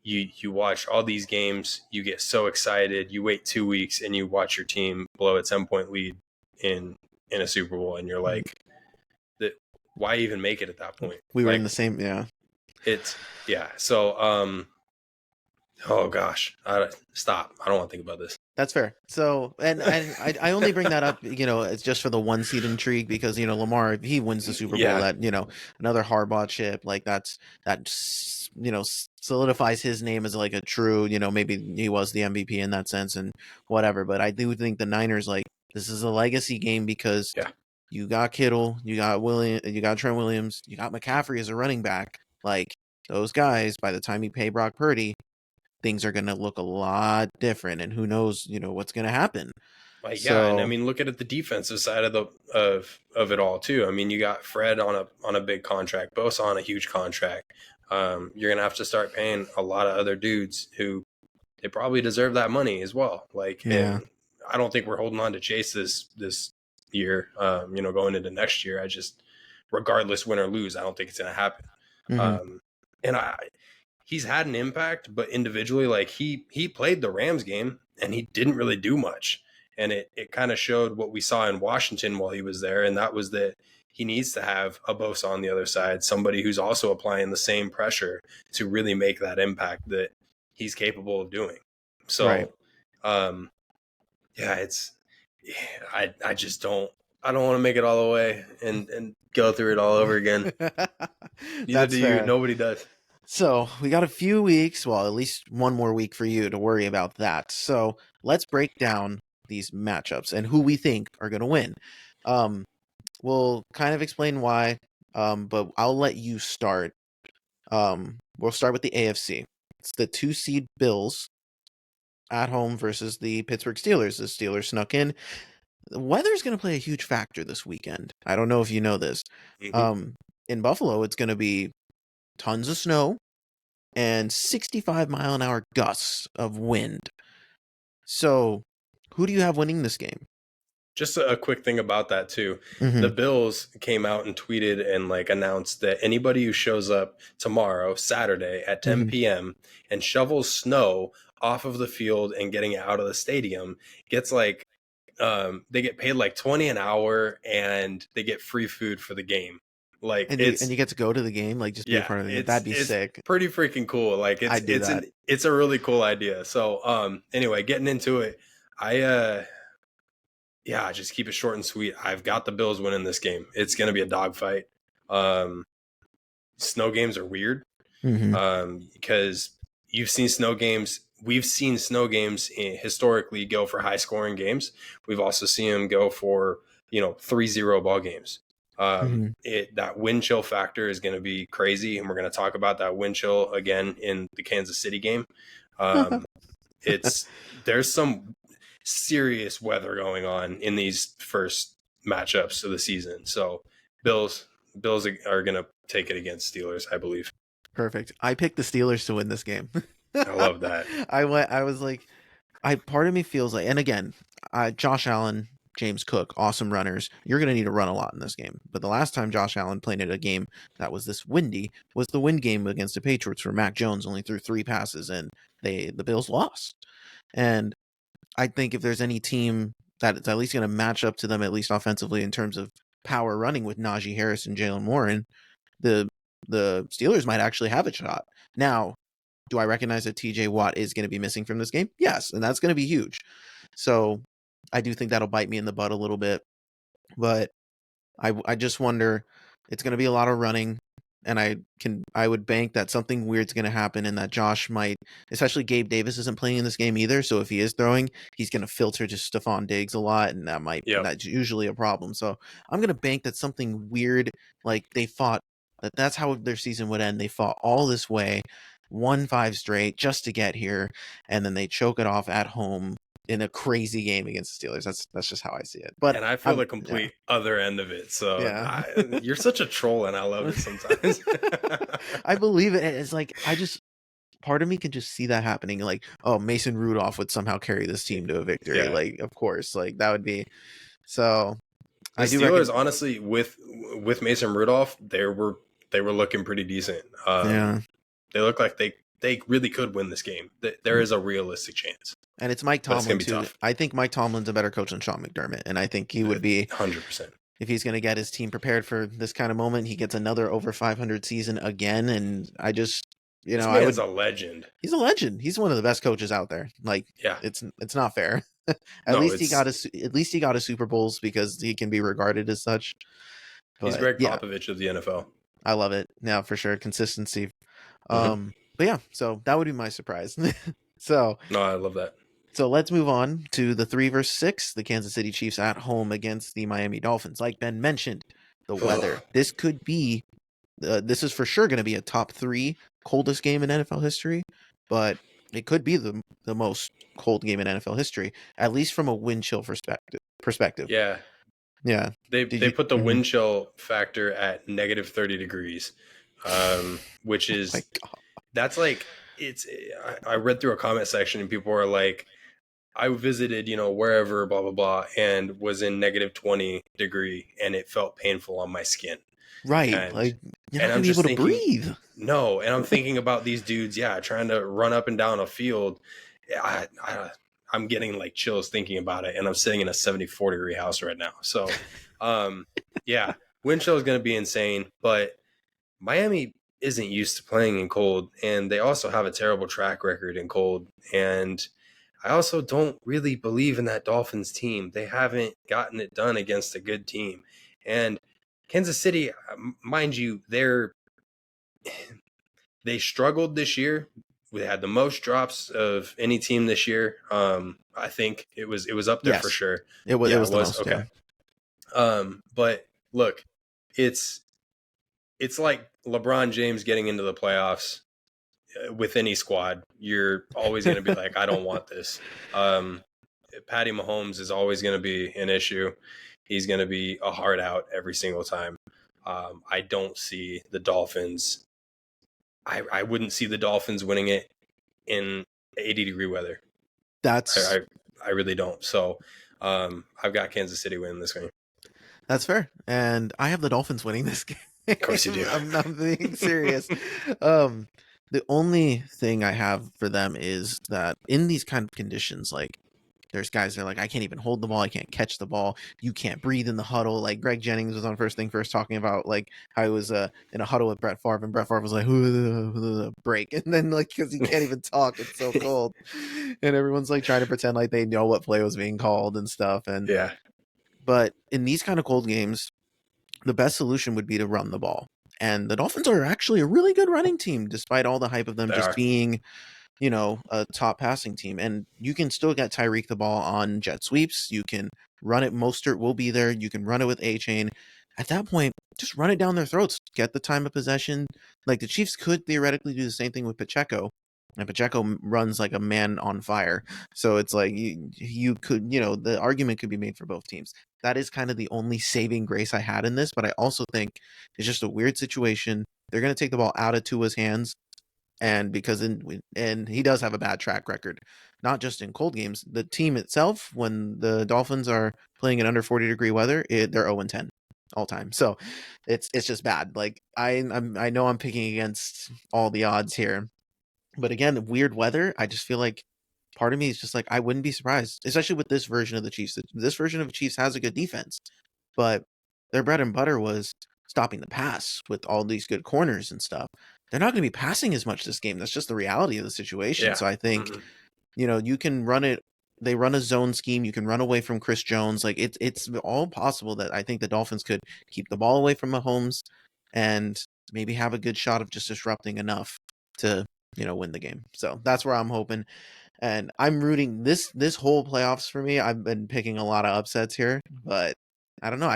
you watch all these games, you get so excited, you wait 2 weeks and you watch your team blow a 10-point lead in a Super Bowl. And you're like, why even make it at that point? We were in the same. Yeah. So, oh gosh, stop. I don't want to think about this. That's fair. So, and I only bring that up, it's just for the one seed intrigue, because, Lamar, if he wins the Super Bowl, that, another Harbaugh chip, like that solidifies his name as like a true, maybe he was the MVP in that sense and whatever. But I do think the Niners, like, this is a legacy game because you got Kittle, you got Trent Williams, you got McCaffrey as a running back. Like, those guys, by the time you pay Brock Purdy, things are going to look a lot different, and who knows, what's going to happen. And I mean, look at the defensive side of it all too. I mean, you got Fred on a big contract, Bosa on a huge contract. You're going to have to start paying a lot of other dudes who they probably deserve that money as well. And I don't think we're holding on to Chase this year. Going into next year, regardless win or lose, I don't think it's going to happen. And he's had an impact, but individually, like he played the Rams game and he didn't really do much. And it kind of showed what we saw in Washington while he was there. And that was that he needs to have a Bosa on the other side, somebody who's also applying the same pressure to really make that impact that he's capable of doing. So, I don't want to make it all the way and go through it all over again. Neither do you. Nobody does. So we got a few weeks, well, at least one more week for you to worry about that. So let's break down these matchups and who we think are going to win. Um, we'll kind of explain why, but I'll let you start. We'll start with the AFC. It's the 2 seed Bills at home versus the Pittsburgh Steelers. The Steelers snuck in. The weather's going to play a huge factor this weekend. I don't know if you know this. Mm-hmm. In Buffalo, it's going to be tons of snow and 65-mile-an-hour gusts of wind. So, who do you have winning this game? Just a quick thing about that too. Mm-hmm. The Bills came out and tweeted and like announced that anybody who shows up tomorrow, Saturday at 10 p.m. and shovels snow off of the field and getting it out of the stadium gets like they get paid like 20 an hour and they get free food for the game. Like And you get to go to the game, like just be a part of the game. That'd be sick. Pretty freaking cool. Like it's a really cool idea. So anyway, getting into it, yeah, just keep it short and sweet. I've got the Bills winning this game. It's going to be a dogfight. Snow games are weird because you've seen snow games. We've seen snow games historically go for high scoring games. We've also seen them go for 3-0 ball games. That wind chill factor is going to be crazy, and we're going to talk about that wind chill again in the Kansas City game. There's some serious weather going on in these first matchups of the season. So Bills are going to take it against Steelers, I believe. Perfect. I picked the Steelers to win this game. I love that. I was like, part of me feels like, and again, Josh Allen, James Cook, awesome runners. You're going to need to run a lot in this game. But the last time Josh Allen played in a game that was this windy was the wind game against the Patriots, where Mac Jones only threw 3 passes and the Bills lost. And I think if there's any team that's at least going to match up to them, at least offensively, in terms of power running with Najee Harris and Jalen Warren, the Steelers might actually have a shot. Now, do I recognize that TJ Watt is going to be missing from this game? Yes, and that's going to be huge. So I do think that'll bite me in the butt a little bit. But I just wonder, it's going to be a lot of running. And I would bank that something weird's going to happen, and that Josh might, especially Gabe Davis isn't playing in this game either. So if he is throwing, he's going to filter to Stephon Diggs a lot, and that's usually a problem. So I'm going to bank that something weird, like that's how their season would end. They fought all this way, won 5 straight just to get here, and then they choke it off at home in a crazy game against the Steelers. That's just how I see it. But and I feel the complete other end of it. So you're such a troll, and I love it sometimes. I believe it. It's like part of me can just see that happening. Like, oh, Mason Rudolph would somehow carry this team to a victory. Yeah. Like, of course, like that would be. So the Steelers, honestly, with Mason Rudolph, they were looking pretty decent. They look like they really could win this game. There is a realistic chance. And it's Mike Tomlin too. I think Mike Tomlin's a better coach than Sean McDermott, and I think he would be 100%. If he's going to get his team prepared for this kind of moment. He gets another over 500 season again, and I just, this man's a legend. He's a legend. He's one of the best coaches out there. Like, it's not fair. At least he got a Super Bowls because he can be regarded as such. But, he's Greg Popovich of the NFL. I love it. Yeah, for sure. Consistency. But yeah, so that would be my surprise. So no, I love that. So let's move on to the 3 versus 6, the Kansas City Chiefs at home against the Miami Dolphins. Like Ben mentioned, the weather. This could be, this is for sure going to be a top 3 coldest game in NFL history, but it could be the most cold game in NFL history, at least from a wind chill perspective. Yeah. Yeah. They put the wind chill factor at negative 30 degrees, which is, that's like, I read through a comment section and people were like, I visited, wherever, blah, blah, blah, and was in negative 20 degree and it felt painful on my skin. Right. You're not going to be able to breathe. No. And I'm thinking about these dudes, trying to run up and down a field. I'm getting like chills thinking about it. And I'm sitting in a 74 degree house right now. So, wind chill is going to be insane. But Miami isn't used to playing in cold, and they also have a terrible track record in cold. And I also don't really believe in that Dolphins team. They haven't gotten it done against a good team. And Kansas City, mind you, they're They struggled this year. We had the most drops of any team this year. I think it was up there for Yes, sure. it was. Yeah, It it was the was most. okay. Yeah. But look, it's like LeBron James getting into the playoffs with any squad. You're always going to be like, I don't want this. Patty Mahomes is always going to be an issue. He's going to be a hard out every single time. I don't see the Dolphins. I wouldn't see the Dolphins winning it in 80-degree weather. That's I really don't. So I've got Kansas City winning this game. That's fair. And I have the Dolphins winning this game. Of course you do. I'm not being serious. The only thing I have for them is that in these kind of conditions, like there's guys that are like, I can't even hold the ball, I can't catch the ball, you can't breathe in the huddle. Like Greg Jennings was on First Thing First talking about like how he was in a huddle with Brett Favre, and Brett Favre was like, break, and then like because he can't even talk, it's so cold, and everyone's like trying to pretend like they know what play was being called and stuff. And yeah. But in these kind of cold games, the best solution would be to run the ball. And the Dolphins are actually a really good running team, despite all the hype of them They just are. being, a top passing team. And you can still get Tyreek the ball on jet sweeps. You can run it. Mostert will be there. You can run it with A-Chain. At that point, just run it down their throats. Get the time of possession. Like the Chiefs could theoretically do the same thing with Pacheco. And Pacheco runs like a man on fire. So it's like you could, the argument could be made for both teams. That is kind of the only saving grace I had in this, but I also think it's just a weird situation. They're going to take the ball out of Tua's hands, and and he does have a bad track record, not just in cold games. The team itself, when the Dolphins are playing in under 40-degree weather, they're 0-10 all time. So it's just bad. Like I know I'm picking against all the odds here, but again, weird weather. I just feel like part of me is just like, I wouldn't be surprised, especially with this version of the Chiefs. This version of the Chiefs has a good defense, but their bread and butter was stopping the pass with all these good corners and stuff. They're not going to be passing as much this game. That's just the reality of the situation. Yeah. So I think, you can run it. They run a zone scheme. You can run away from Chris Jones. Like it's all possible that I think the Dolphins could keep the ball away from Mahomes and maybe have a good shot of just disrupting enough to, win the game. So that's where I'm hoping. And I'm rooting this whole playoffs for me. I've been picking a lot of upsets here, but I don't know.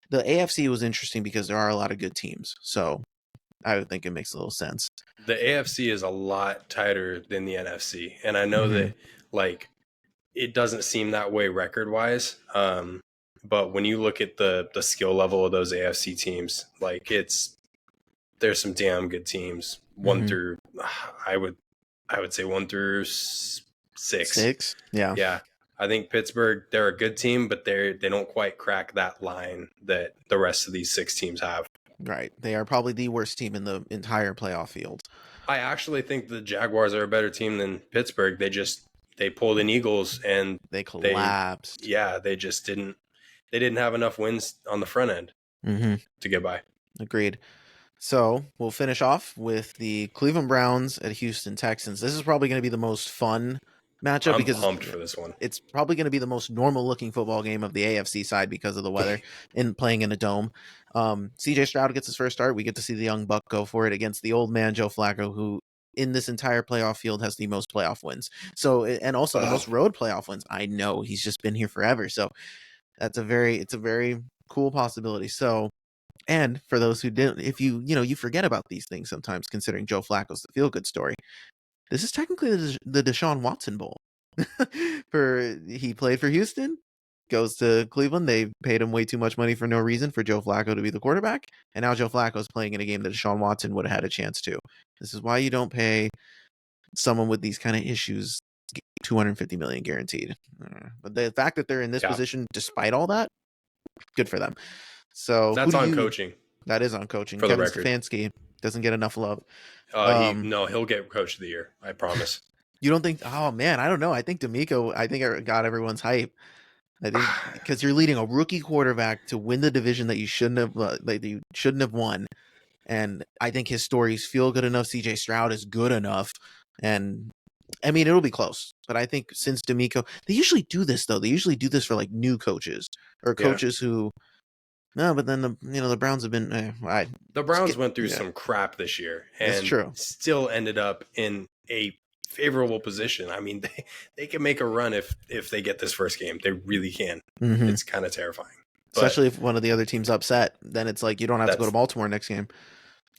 The AFC was interesting because there are a lot of good teams. So I would think it makes a little sense. The AFC is a lot tighter than the NFC. And I know that like it doesn't seem that way record wise. But when you look at the skill level of those AFC teams, like there's some damn good teams. One through I would say 1 through 6. 6? Yeah. Yeah. I think Pittsburgh, they're a good team, but they don't quite crack that line that the rest of these 6 teams have. Right. They are probably the worst team in the entire playoff field. I actually think the Jaguars are a better team than Pittsburgh. They pulled in Eagles and they collapsed. They just didn't have enough wins on the front end to get by. Agreed. So we'll finish off with the Cleveland Browns at Houston Texans. This is probably going to be the most fun matchup because I'm pumped for this one. It's probably going to be the most normal looking football game of the AFC side because of the weather and playing in a dome. CJ Stroud gets his first start. We get to see the young buck go for it against the old man Joe Flacco, who in this entire playoff field has the most playoff wins. So, and also the most road playoff wins. I know he's just been here forever. So it's a very cool possibility. So, and for those who didn't, if you forget about these things sometimes, considering Joe Flacco's the feel-good story, this is technically the Deshaun Watson Bowl. He played for Houston, goes to Cleveland. They paid him way too much money for no reason for Joe Flacco to be the quarterback, and now Joe Flacco's playing in a game that Deshaun Watson would have had a chance to. This is why you don't pay someone with these kind of issues $250 million guaranteed. But the fact that they're in this position, despite all that, good for them. So that's on coaching. That is on coaching. For Kevin the record, Stefanski doesn't get enough love. He'll get Coach of the Year. I promise. You don't think? Oh man, I don't know. I think D'Amico. I think it got everyone's hype. I think because you're leading a rookie quarterback to win the division that you shouldn't have won, and I think his stories feel good enough. CJ Stroud is good enough, and I mean it'll be close. But I think since D'Amico, they usually do this though. They usually do this for like new coaches or coaches who No, but then the Browns have been. The Browns went through some crap this year That's and true. still ended up in a favorable position. I mean, they can make a run if they get this first game. They really can. Mm-hmm. It's kind of terrifying. Especially if one of the other teams upset, then it's like you don't have to go to Baltimore next game.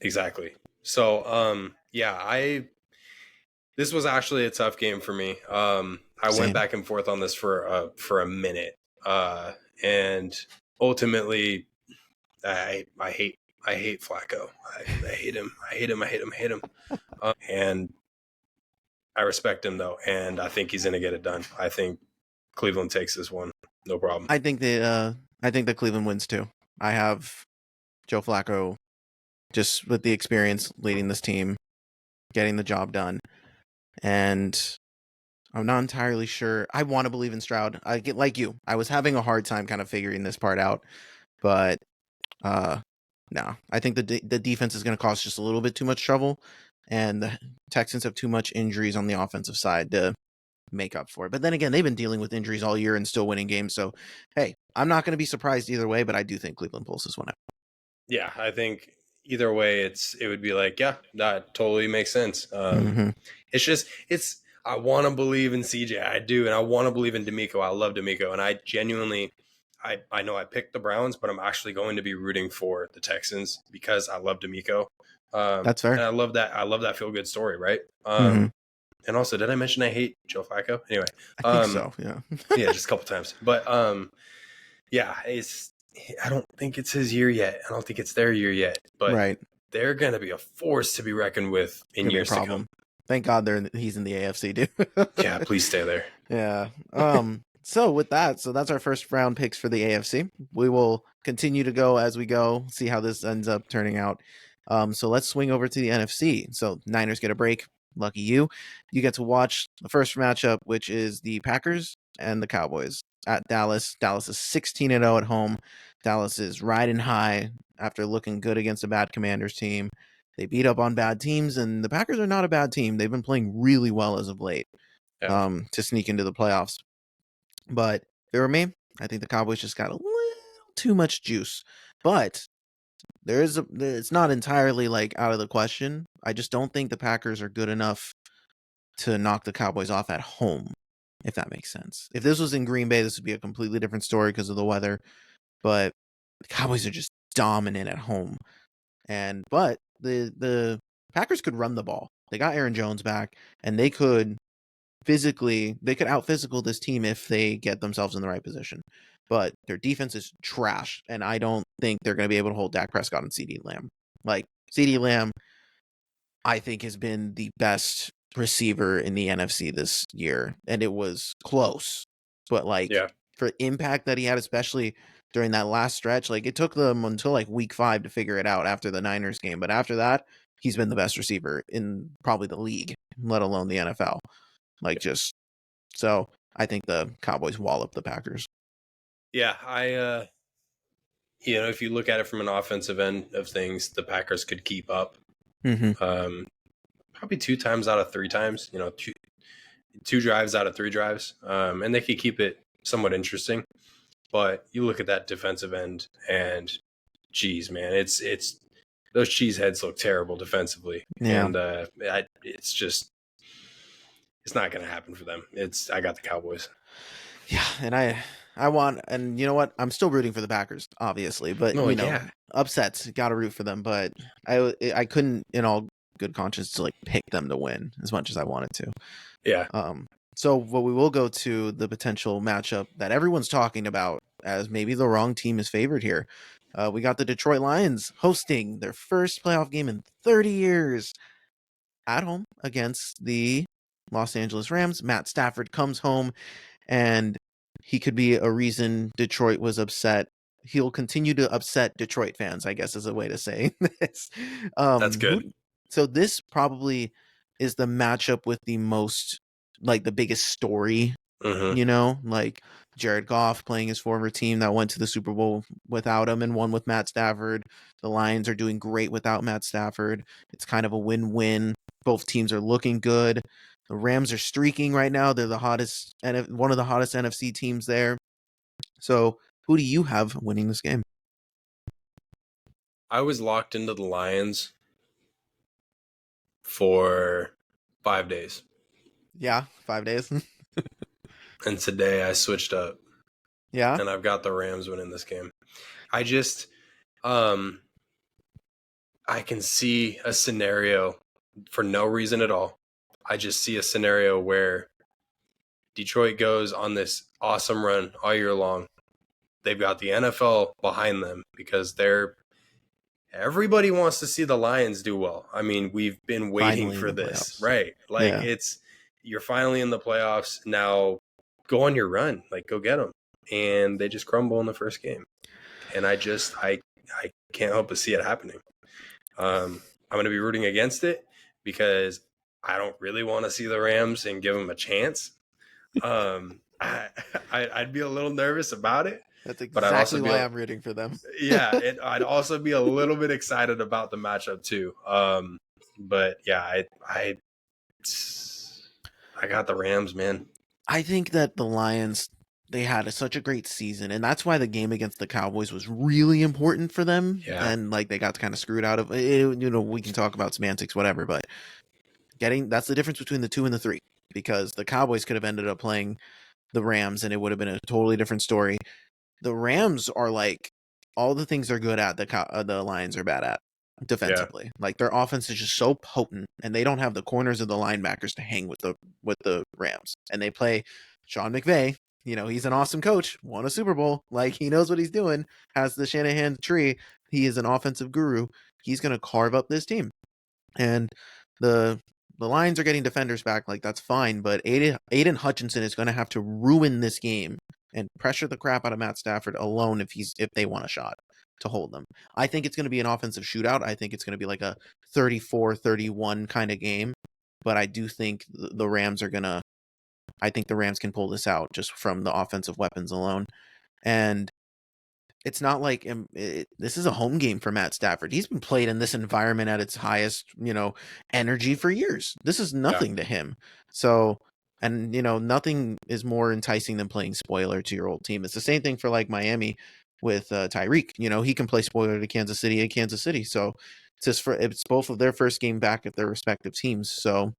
Exactly. So, this was actually a tough game for me. I went back and forth on this for a minute, and ultimately, I hate Flacco. I hate him. I hate him. And I respect him though, and I think he's going to get it done. I think Cleveland takes this one, no problem. I think that Cleveland wins too. I have Joe Flacco, just with the experience leading this team, getting the job done, and I'm not entirely sure. I want to believe in Stroud. I get like you. I was having a hard time kind of figuring this part out, but no, I think the defense is going to cause just a little bit too much trouble, and the Texans have too much injuries on the offensive side to make up for it. But then again, they've been dealing with injuries all year and still winning games. So, hey, I'm not going to be surprised either way, but I do think Cleveland pulls this one out. Yeah, I think either way, it would be like, yeah, that totally makes sense. It's just, I want to believe in CJ. I do. And I want to believe in D'Amico. I love D'Amico. And I genuinely, I know I picked the Browns, but I'm actually going to be rooting for the Texans because I love D'Amico. That's fair. And I love that feel good story, right? And also, did I mention I hate Joe Flacco? Anyway, I think so. Yeah, yeah, just a couple times. But yeah, I don't think it's his year yet. I don't think it's their year yet. But they're going to be a force to be reckoned with in years to come. Thank God he's in the AFC, dude. Yeah, please stay there. Yeah. So with that, that's our first round picks for the AFC. We will continue to go as we go, see how this ends up turning out. So let's swing over to the NFC. So Niners get a break. Lucky you. You get to watch the first matchup, which is the Packers and the Cowboys at Dallas. Dallas is 16-0 at home. Dallas is riding high after looking good against a bad Commanders team. They beat up on bad teams, and the Packers are not a bad team. They've been playing really well as of late to sneak into the playoffs. But if it were me, I think the Cowboys just got a little too much juice. But it's not entirely like out of the question. I just don't think the Packers are good enough to knock the Cowboys off at home, if that makes sense. If this was in Green Bay, this would be a completely different story because of the weather. But the Cowboys are just dominant at home. But the Packers could run the ball. They got Aaron Jones back, and they could out physical this team if they get themselves in the right position. But their defense is trash, and I don't think they're going to be able to hold Dak Prescott and CeeDee Lamb. Like, CeeDee Lamb, I think, has been the best receiver in the NFC this year, and it was close. But, for impact that he had, especially during that last stretch, it took them until, week 5 to figure it out after the Niners game. But after that, he's been the best receiver in probably the league, let alone the NFL. So I think the Cowboys wallop the Packers. Yeah, if you look at it from an offensive end of things, the Packers could keep up. Probably 2 times out of 3 times, two drives out of 3 drives. And they could keep it somewhat interesting. But you look at that defensive end and geez, man, it's those cheeseheads look terrible defensively. Yeah. And it's not going to happen for them. I got the Cowboys. Yeah, and I want, and you know what? I'm still rooting for the Packers, obviously, but upsets, got to root for them. But I couldn't, in all good conscience, to pick them to win as much as I wanted to. Yeah. So what we will go to the potential matchup that everyone's talking about as maybe the wrong team is favored here. We got the Detroit Lions hosting their first playoff game in 30 years at home against the Los Angeles Rams. Matt Stafford comes home, and he could be a reason Detroit was upset. He'll continue to upset Detroit fans, I guess is a way to say this. That's good. So this probably is the matchup with the most, the biggest story, Jared Goff playing his former team that went to the Super Bowl without him and won with Matt Stafford. The Lions are doing great without Matt Stafford. It's kind of a win-win. Both teams are looking good. The Rams are streaking right now. They're the hottest, and one of the hottest NFC teams there. So who do you have winning this game? I was locked into the Lions for 5 days. Yeah, 5 days. And today I switched up. Yeah. And I've got the Rams winning this game. I just I can see a scenario for no reason at all. I just see a scenario where Detroit goes on this awesome run all year long. They've got the NFL behind them because everybody wants to see the Lions do well. I mean, we've been waiting for this, right? Like you're finally in the playoffs now. Go on your run, like go get them, and they just crumble in the first game. And I can't help but see it happening. I'm going to be rooting against it because I don't really want to see the Rams and give them a chance. I'd be a little nervous about it. That's exactly why I'm rooting for them. Yeah, I'd also be a little bit excited about the matchup too. But yeah, I got the Rams, man. I think that the Lions, they had such a great season, and that's why the game against the Cowboys was really important for them. Yeah. And like they got kind of screwed out of it. You know, we can talk about semantics, whatever, but that's the difference between the 2 and the 3, because the Cowboys could have ended up playing the Rams and it would have been a totally different story. The Rams are like all the things they're good at, the Lions are bad at defensively. Yeah. Like their offense is just so potent, and they don't have the corners of the linebackers to hang with the Rams. And they play Sean McVay. You know, he's an awesome coach, won a Super Bowl. Like he knows what he's doing, has the Shanahan tree. He is an offensive guru. He's going to carve up this team. And the Lions are getting defenders back, like that's fine, but Aiden Hutchinson is going to have to ruin this game and pressure the crap out of Matt Stafford alone if they want a shot to hold them. I think it's going to be an offensive shootout. I think it's going to be like a 34-31 kind of game, but I do think the Rams I think the Rams can pull this out just from the offensive weapons alone. And it's not like this is a home game for Matt Stafford. He's been played in this environment at its highest, energy for years. This is nothing to him. So, and nothing is more enticing than playing spoiler to your old team. It's the same thing for like Miami with Tyreek. He can play spoiler to Kansas City at Kansas City. So it's both of their first game back at their respective teams. So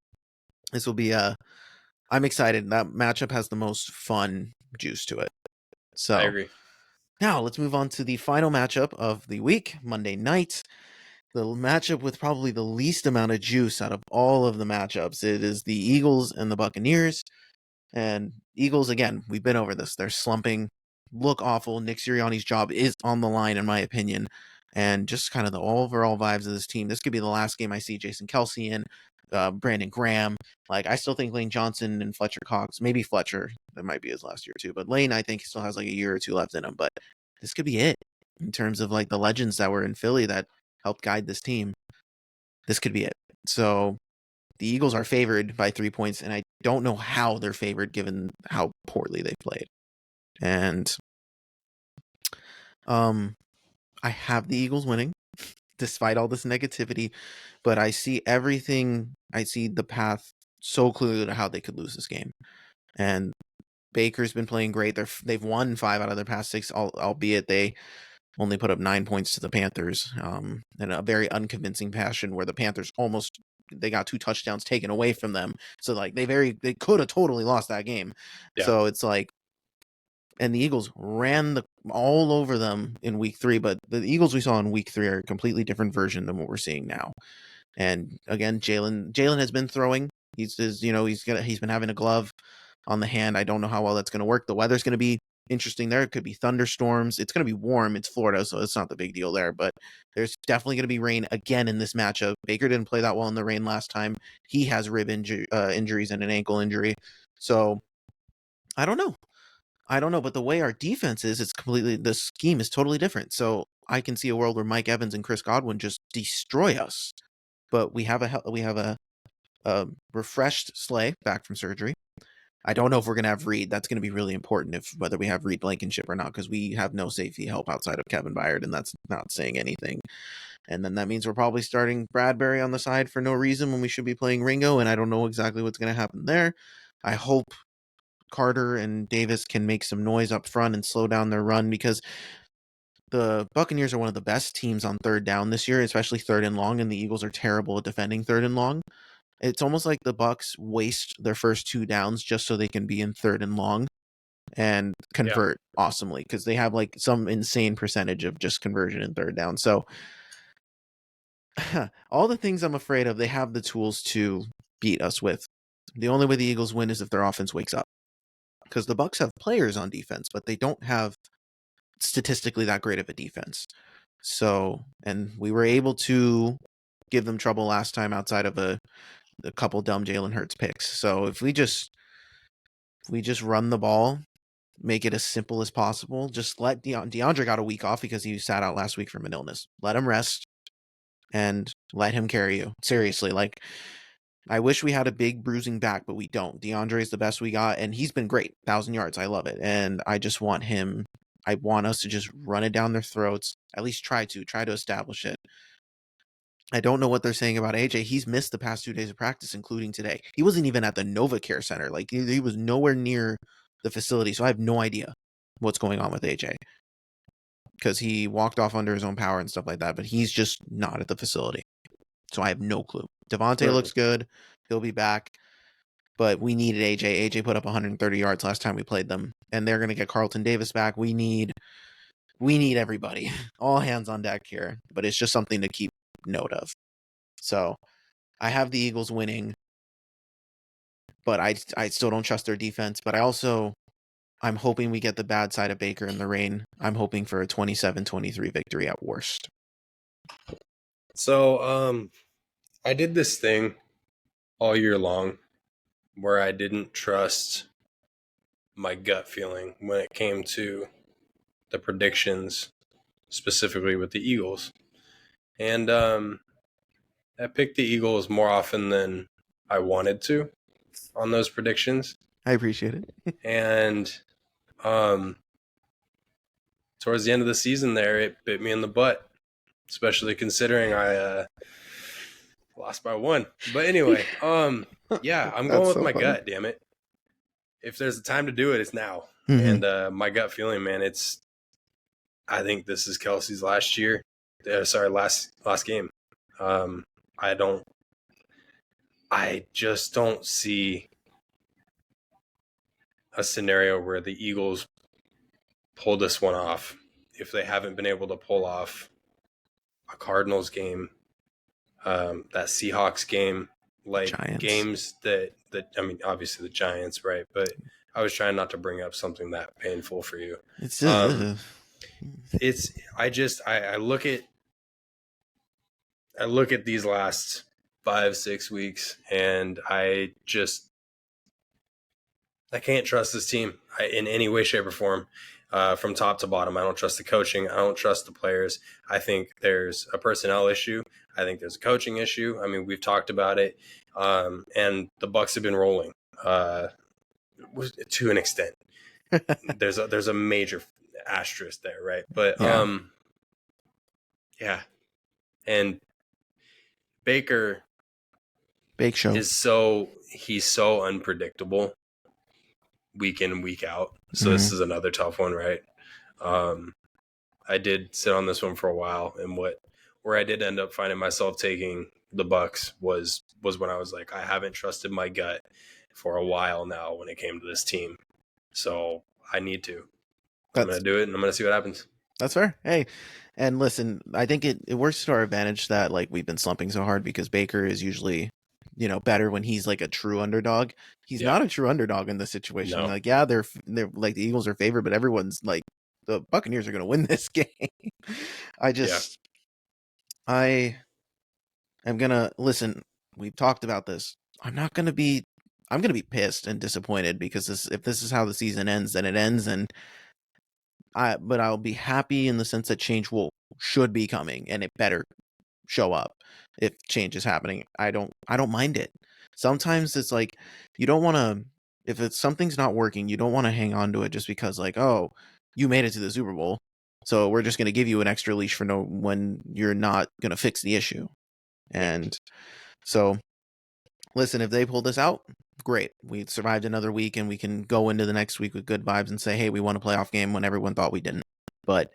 this will be I'm excited. That matchup has the most fun juice to it. So I agree. Now, let's move on to the final matchup of the week, Monday night. The matchup with probably the least amount of juice out of all of the matchups. It is the Eagles and the Buccaneers. And Eagles, again, we've been over this. They're slumping, look awful. Nick Sirianni's job is on the line, in my opinion. And just kind of the overall vibes of this team. This could be the last game I see Jason Kelce in, Brandon Graham. Like, I still think Lane Johnson and Fletcher Cox, maybe Fletcher, that might be his last year too, but Lane, I think he still has like a year or two left in him. But this could be it in terms of like the legends that were in Philly that helped guide this team. This could be it. So the Eagles are favored by 3 points, and I don't know how they're favored given how poorly they played. And I have the Eagles winning despite all this negativity, but I see everything. I see the path so clearly to how they could lose this game. And Baker's been playing great. They've won 5 out of their past 6, albeit they only put up 9 points to the Panthers, in a very unconvincing fashion where the Panthers they got 2 touchdowns taken away from them. So like they could have totally lost that game. Yeah. So it's like, and the Eagles ran all over them in week 3, but the Eagles we saw in week 3 are a completely different version than what we're seeing now. And again, Jalen has been throwing. He's been having a glove on the hand. I don't know how well that's going to work. The weather's going to be interesting there. It could be thunderstorms. It's going to be warm. It's Florida, so it's not the big deal there. But there's definitely going to be rain again in this matchup. Baker didn't play that well in the rain last time. He has rib injuries and an ankle injury. So I don't know. But the way our defense is, the scheme is totally different. So I can see a world where Mike Evans and Chris Godwin just destroy us. But we have a refreshed Slay back from surgery. I don't know if we're going to have Reed. That's going to be really important whether we have Reed Blankenship or not, because we have no safety help outside of Kevin Byard, and that's not saying anything. And then that means we're probably starting Bradbury on the side for no reason when we should be playing Ringo, and I don't know exactly what's going to happen there. I hope Carter and Davis can make some noise up front and slow down their run, because the Buccaneers are one of the best teams on third down this year, especially third and long, and the Eagles are terrible at defending third and long. It's almost like the Bucs waste their first 2 downs just so they can be in third and long and convert awesomely, because they have like some insane percentage of just conversion in third down. So all the things I'm afraid of, they have the tools to beat us with. The only way the Eagles win is if their offense wakes up, because the Bucs have players on defense, but they don't have statistically that great of a defense. So, and we were able to give them trouble last time outside of a couple dumb Jalen Hurts picks. So if we just run the ball, make it as simple as possible, just let DeAndre got a week off because he sat out last week from an illness. Let him rest and let him carry you. Seriously, like, I wish we had a big bruising back, but we don't. DeAndre is the best we got, and he's been great. 1,000 yards. I love it. And I just want him. I want us to just run it down their throats. At least try to establish it. I don't know what they're saying about AJ. He's missed the past 2 days of practice, including today. He wasn't even at the Nova Care Center. Like, he was nowhere near the facility. So I have no idea what's going on with AJ, because he walked off under his own power and stuff like that, but he's just not at the facility. So I have no clue. Devontae looks good. He'll be back. But we needed AJ. AJ put up 130 yards last time we played them, and they're going to get Carlton Davis back. We need everybody. All hands on deck here. But it's just something to keep note of. So I have the Eagles winning, but I still don't trust their defense. But I'm hoping we get the bad side of Baker in the rain. I'm hoping for a 27-23 victory at worst. So I did this thing all year long where I didn't trust my gut feeling when it came to the predictions, specifically with the Eagles. And I picked the Eagles more often than I wanted to on those predictions. I appreciate it. And towards the end of the season there, it bit me in the butt, especially considering I lost by 1. But anyway, yeah, I'm going with my gut, damn it. If there's a time to do it, it's now. Mm-hmm. And my gut feeling, man, I think this is Kelsey's last year. Last game. I just don't see a scenario where the Eagles pull this one off if they haven't been able to pull off a Cardinals game, that Seahawks game, like Giants. Games that I mean, obviously the Giants, right? But I was trying not to bring up something that painful for you. It's I look at these last 5-6 weeks, and I can't trust this team in any way, shape, or form, from top to bottom. I don't trust the coaching. I don't trust the players. I think there's a personnel issue. I think there's a coaching issue. I mean, we've talked about it, and the Bucs have been rolling to an extent. There's a major asterisk there, right? But yeah, and Baker Show he's so unpredictable week in, week out. So This is another tough one, right? I did sit on this one for a while, and where I did end up finding myself taking the Bucs was when I was like, I haven't trusted my gut for a while now when it came to this team. So I need to. I'm going to do it, and I'm going to see what happens. That's fair. Hey, and listen, I think it works to our advantage that, like, we've been slumping so hard, because Baker is usually, better when he's like a true underdog. He's not a true underdog in this situation. No. Like, yeah, they're like, the Eagles are favored, but everyone's like, the Buccaneers are going to win this game. I am going to listen. We've talked about this. I'm going to be pissed and disappointed, because if this is how the season ends, then it ends. But I'll be happy in the sense that change should be coming, and it better show up if change is happening. I don't mind it. Sometimes it's like, you don't want to, if something's not working, you don't want to hang on to it just because, like, oh, you made it to the Super Bowl, so we're just going to give you an extra leash for when you're not going to fix the issue. And so, listen, if they pull this out, great. We survived another week, and we can go into the next week with good vibes and say, hey, we won a playoff game when everyone thought we didn't. But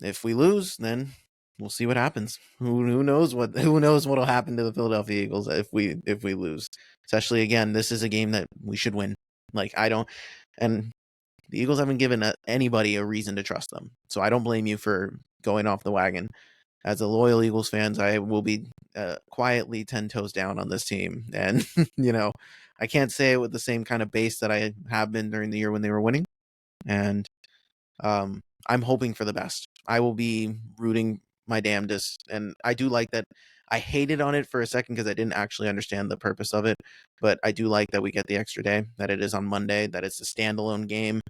if we lose, then we'll see what happens. Who knows what'll happen to the Philadelphia Eagles if we lose. Especially again, this is a game that we should win. Like I don't, and the Eagles haven't given anybody a reason to trust them. So I don't blame you for going off the wagon. As a loyal Eagles fans, I will be quietly 10 toes down on this team. And, I can't say it with the same kind of base that I have been during the year when they were winning. And I'm hoping for the best. I will be rooting my damnedest. And I do like that. I hated on it for a second because I didn't actually understand the purpose of it. But I do like that we get the extra day, that it is on Monday, that it's a standalone game.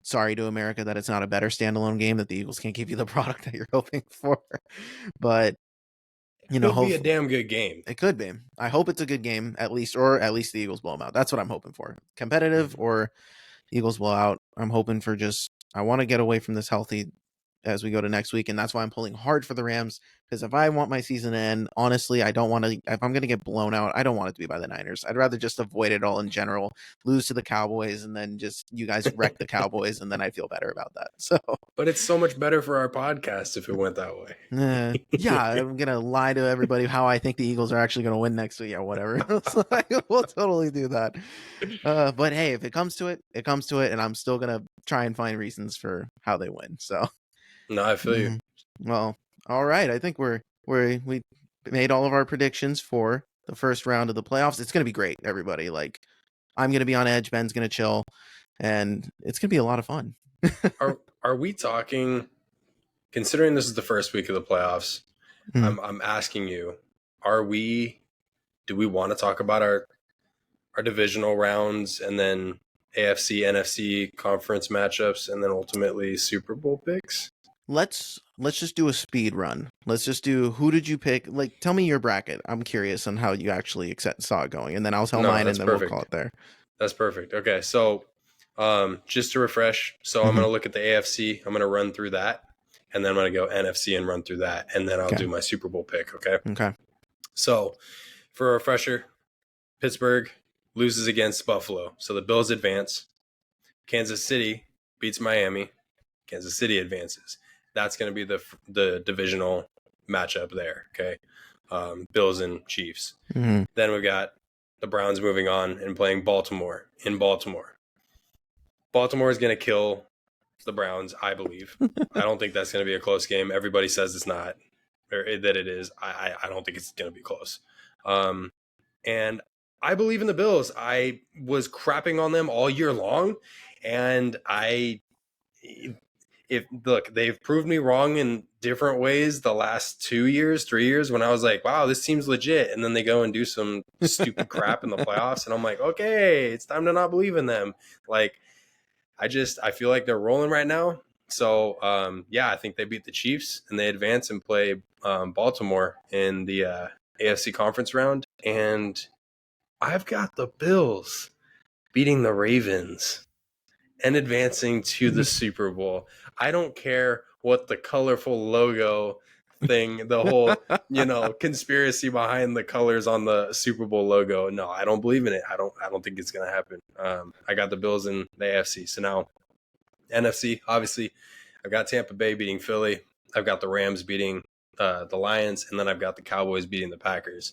Sorry to America that it's not a better standalone game, that the Eagles can't give you the product that you're hoping for. But, it could be a damn good game. It could be. I hope it's a good game, at least the Eagles blow them out. That's what I'm hoping for. Competitive or Eagles blow out. I'm hoping for I want to get away from this healthy as we go to next week. And that's why I'm pulling hard for the Rams. Because if I want my season to end, honestly, I don't want to. If I'm going to get blown out, I don't want it to be by the Niners. I'd rather just avoid it all in general, lose to the Cowboys, and then just you guys wreck the Cowboys, and then I feel better about that. So, but it's so much better for our podcast if it went that way. Yeah, I'm gonna lie to everybody how I think the Eagles are actually going to win next week or whatever. We'll totally do that. But hey, if it comes to it, it comes to it, and I'm still gonna try and find reasons for how they win. So. No, I feel you. Well, all right. I think we made all of our predictions for the first round of the playoffs. It's going to be great, everybody. Like, I'm going to be on edge. Ben's going to chill, and it's going to be a lot of fun. Are we talking? Considering this is the first week of the playoffs, I'm asking you: do we want to talk about our divisional rounds and then AFC, NFC conference matchups, and then ultimately Super Bowl picks? Let's just do a speed run. Let's just do who did you pick? Like, tell me your bracket. I'm curious on how you actually saw it going, and then I'll tell mine, and then we'll call it there. That's perfect. Okay, so just to refresh, so I'm going to look at the AFC. I'm going to run through that, and then I'm going to go NFC and run through that, and then I'll do my Super Bowl pick. Okay. Okay. So for a refresher, Pittsburgh loses against Buffalo, so the Bills advance. Kansas City beats Miami. Kansas City advances. That's going to be the divisional matchup there, okay? Bills and Chiefs. Then we've got the Browns moving on and playing Baltimore in Baltimore. Baltimore is going to kill the Browns, I believe. I don't think that's going to be a close game. Everybody says it's not, or that it is. I don't think it's going to be close. And I believe in the Bills. I was crapping on them all year long, and they've proved me wrong in different ways the last 2 years, 3 years, when I was like, wow, this seems legit. And then they go and do some stupid crap in the playoffs. And I'm like, okay, it's time to not believe in them. Like, I feel like they're rolling right now. So, I think they beat the Chiefs and they advance and play Baltimore in the AFC conference round. And I've got the Bills beating the Ravens and advancing to the Super Bowl. I don't care what the colorful logo thing, the whole, conspiracy behind the colors on the Super Bowl logo. No, I don't believe in it. I don't think it's going to happen. I got the Bills in the AFC. So now NFC, obviously, I've got Tampa Bay beating Philly. I've got the Rams beating the Lions, and then I've got the Cowboys beating the Packers.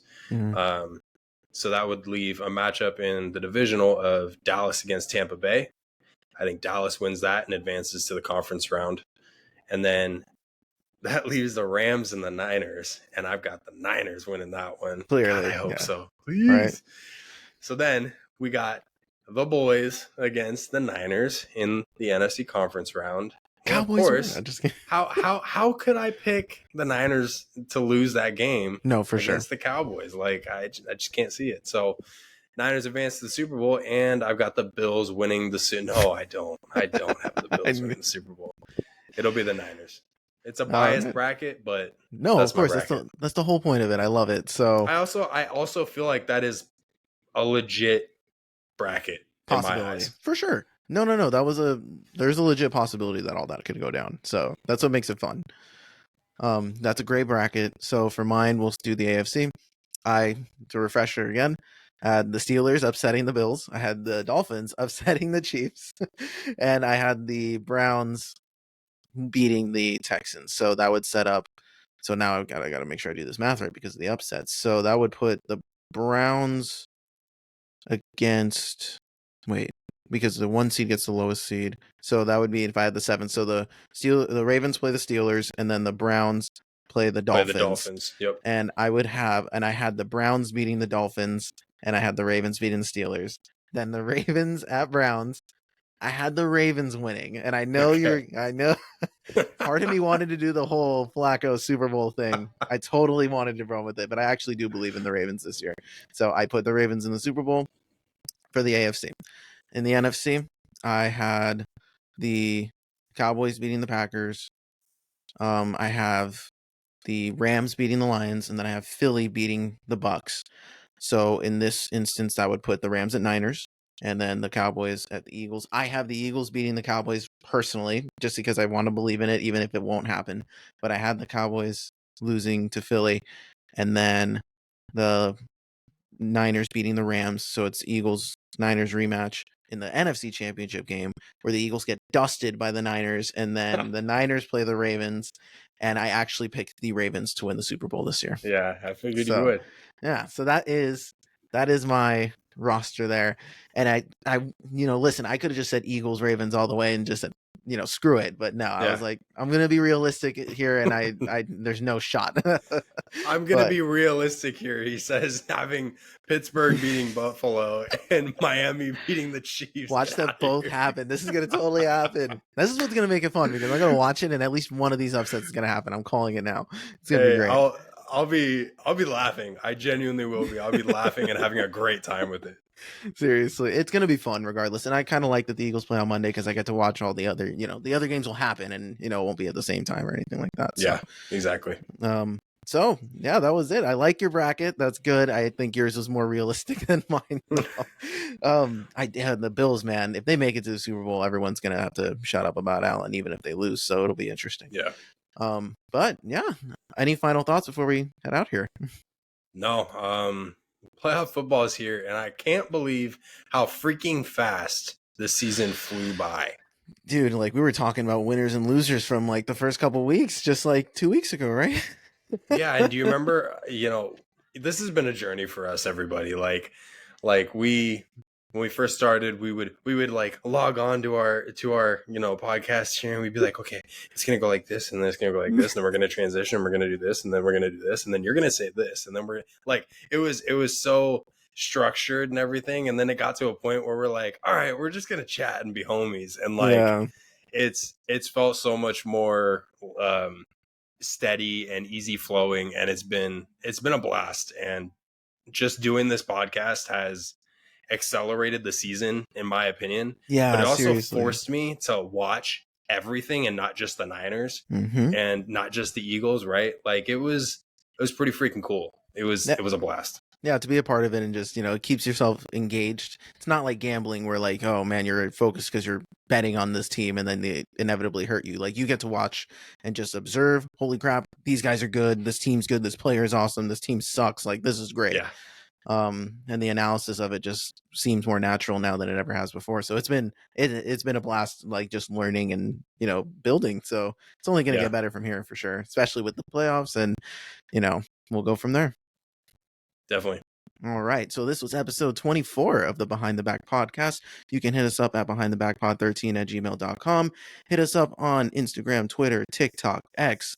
So that would leave a matchup in the divisional of Dallas against Tampa Bay. I think Dallas wins that and advances to the conference round. And then that leaves the Rams and the Niners. And I've got the Niners winning that one. Clearly. God, I hope so. Please. Right. So then we got the boys against the Niners in the NFC conference round. Cowboys, of course, how could I pick the Niners to lose that game? No, for sure. Against the Cowboys. Like, I just can't see it. So Niners advance to the Super Bowl, and I've got the Bills winning the Super Bowl. No, I don't. I don't have the Bills winning the Super Bowl. It'll be the Niners. It's a biased bracket, but no, of course, that's the whole point of it. I love it. So I also feel like that is a legit bracket possibility in my eyes. For sure. No. There's a legit possibility that all that could go down. So that's what makes it fun. That's a great bracket. So for mine, we'll do the AFC. To refresher again, I had the Steelers upsetting the Bills. I had the Dolphins upsetting the Chiefs. And I had the Browns beating the Texans. So that would set up. So now I gotta make sure I do this math right because of the upsets. So that would put the Browns against because the 1 seed gets the lowest seed. So that would be if I had the 7. So the Ravens play the Steelers, and then the Browns play the Dolphins. Yep. And I had the Browns beating the Dolphins, and I had the Ravens beating the Steelers. Then the Ravens at Browns. I had the Ravens winning, and I know I know part of me wanted to do the whole Flacco Super Bowl thing. I totally wanted to run with it, but I actually do believe in the Ravens this year. So I put the Ravens in the Super Bowl for the AFC. In the NFC, I had the Cowboys beating the Packers. I have the Rams beating the Lions, and then I have Philly beating the Bucks. So in this instance, that would put the Rams at Niners, and then the Cowboys at the Eagles. I have the Eagles beating the Cowboys personally, just because I want to believe in it, even if it won't happen. But I had the Cowboys losing to Philly, and then the Niners beating the Rams. So it's Eagles-Niners rematch in the NFC Championship game, where the Eagles get dusted by the Niners, and then the Niners play the Ravens. And I actually picked the Ravens to win the Super Bowl this year. Yeah, I figured you would. Yeah, so that is my roster there. And I listen, I could have just said Eagles, Ravens all the way and just said, screw it. But no, I was like, I'm gonna be realistic here, and I there's no shot. I'm gonna be realistic here. He says having Pittsburgh beating Buffalo and Miami beating the Chiefs. Watch that both happen. This is gonna totally happen. This is what's gonna make it fun because I'm gonna watch it, and at least one of these upsets is gonna happen. I'm calling it now. It's gonna be great. I'll be laughing. I genuinely will be. I'll be laughing and having a great time with it. Seriously, it's going to be fun regardless. And I kind of like that the Eagles play on Monday because I get to watch all the other, the other games will happen and, it won't be at the same time or anything like that. So, yeah, exactly. So yeah, that was it. I like your bracket. That's good. I think yours was more realistic than mine. The Bills, man, if they make it to the Super Bowl, everyone's going to have to shut up about Allen, even if they lose. So it'll be interesting. Yeah. But yeah, any final thoughts before we head out here? No. Playoff football is here, and I can't believe how freaking fast this season flew by. Dude, like we were talking about winners and losers from like the first couple weeks, just like 2 weeks ago, right? Yeah, and do you remember, this has been a journey for us, everybody. Like when we first started, we would like log on to our podcast here, and we'd be like, okay, it's gonna go like this, and then it's gonna go like this, and then we're gonna transition, and we're gonna do this, and then we're gonna do this, and then you're gonna say this, and then we're like, it was so structured and everything, and then it got to a point where we're like, all right, we're just gonna chat and be homies, and like it's felt so much more steady and easy flowing, and it's been a blast, and just doing this podcast has accelerated the season, in my opinion. Yeah, but it also forced me to watch everything and not just the Niners and not just the Eagles, right? Like it was pretty freaking cool. It was a blast. Yeah, to be a part of it and just, it keeps yourself engaged. It's not like gambling where like, oh man, you're focused because you're betting on this team and then they inevitably hurt you. Like you get to watch and just observe, holy crap, these guys are good, this team's good, this player is awesome, this team sucks, like this is great. Yeah. And the analysis of it just seems more natural now than it ever has before. So it's been a blast, like just learning and building. So it's only going to get better from here for sure, especially with the playoffs, and we'll go from there. Definitely. All right. So this was episode 24 of the Behind the Back podcast. You can hit us up at behindthebackpod13@gmail.com. Hit us up on Instagram, Twitter, TikTok, X,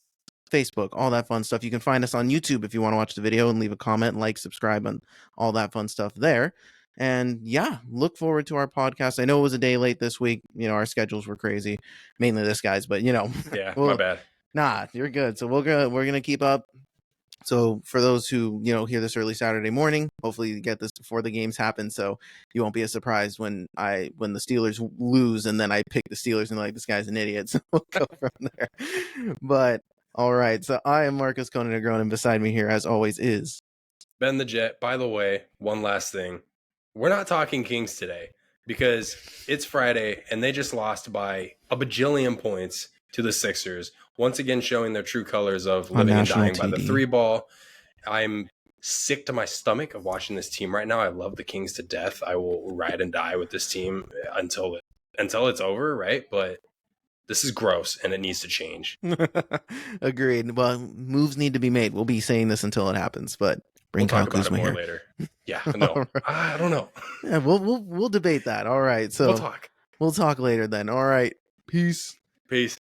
Facebook, all that fun stuff. You can find us on YouTube if you want to watch the video and leave a comment, like, subscribe, and all that fun stuff there. And yeah, look forward to our podcast. I know it was a day late this week. Our schedules were crazy, mainly this guy's, but yeah, my bad. Nah, you're good. So we're gonna keep up. So for those who hear this early Saturday morning, hopefully you get this before the games happen, so you won't be as surprised when the Steelers lose and then I pick the Steelers and like, this guy's an idiot. So we'll go from there. But all right, so I am Marcus Conan Negron, and beside me here, as always, is Ben the Jet. By the way, one last thing. We're not talking Kings today because it's Friday, and they just lost by a bajillion points to the Sixers, once again showing their true colors of living and dying by the 3-ball. I'm sick to my stomach of watching this team right now. I love the Kings to death. I will ride and die with this team until it's over, right? But This is gross and it needs to change. Agreed. Well, moves need to be made. We'll be saying this until it happens, but bring We'll Kyle talk about Kuzma it more here later. Yeah, no, right. I don't know. Yeah, we'll debate that. All right, so We'll talk later then. All right, peace. Peace.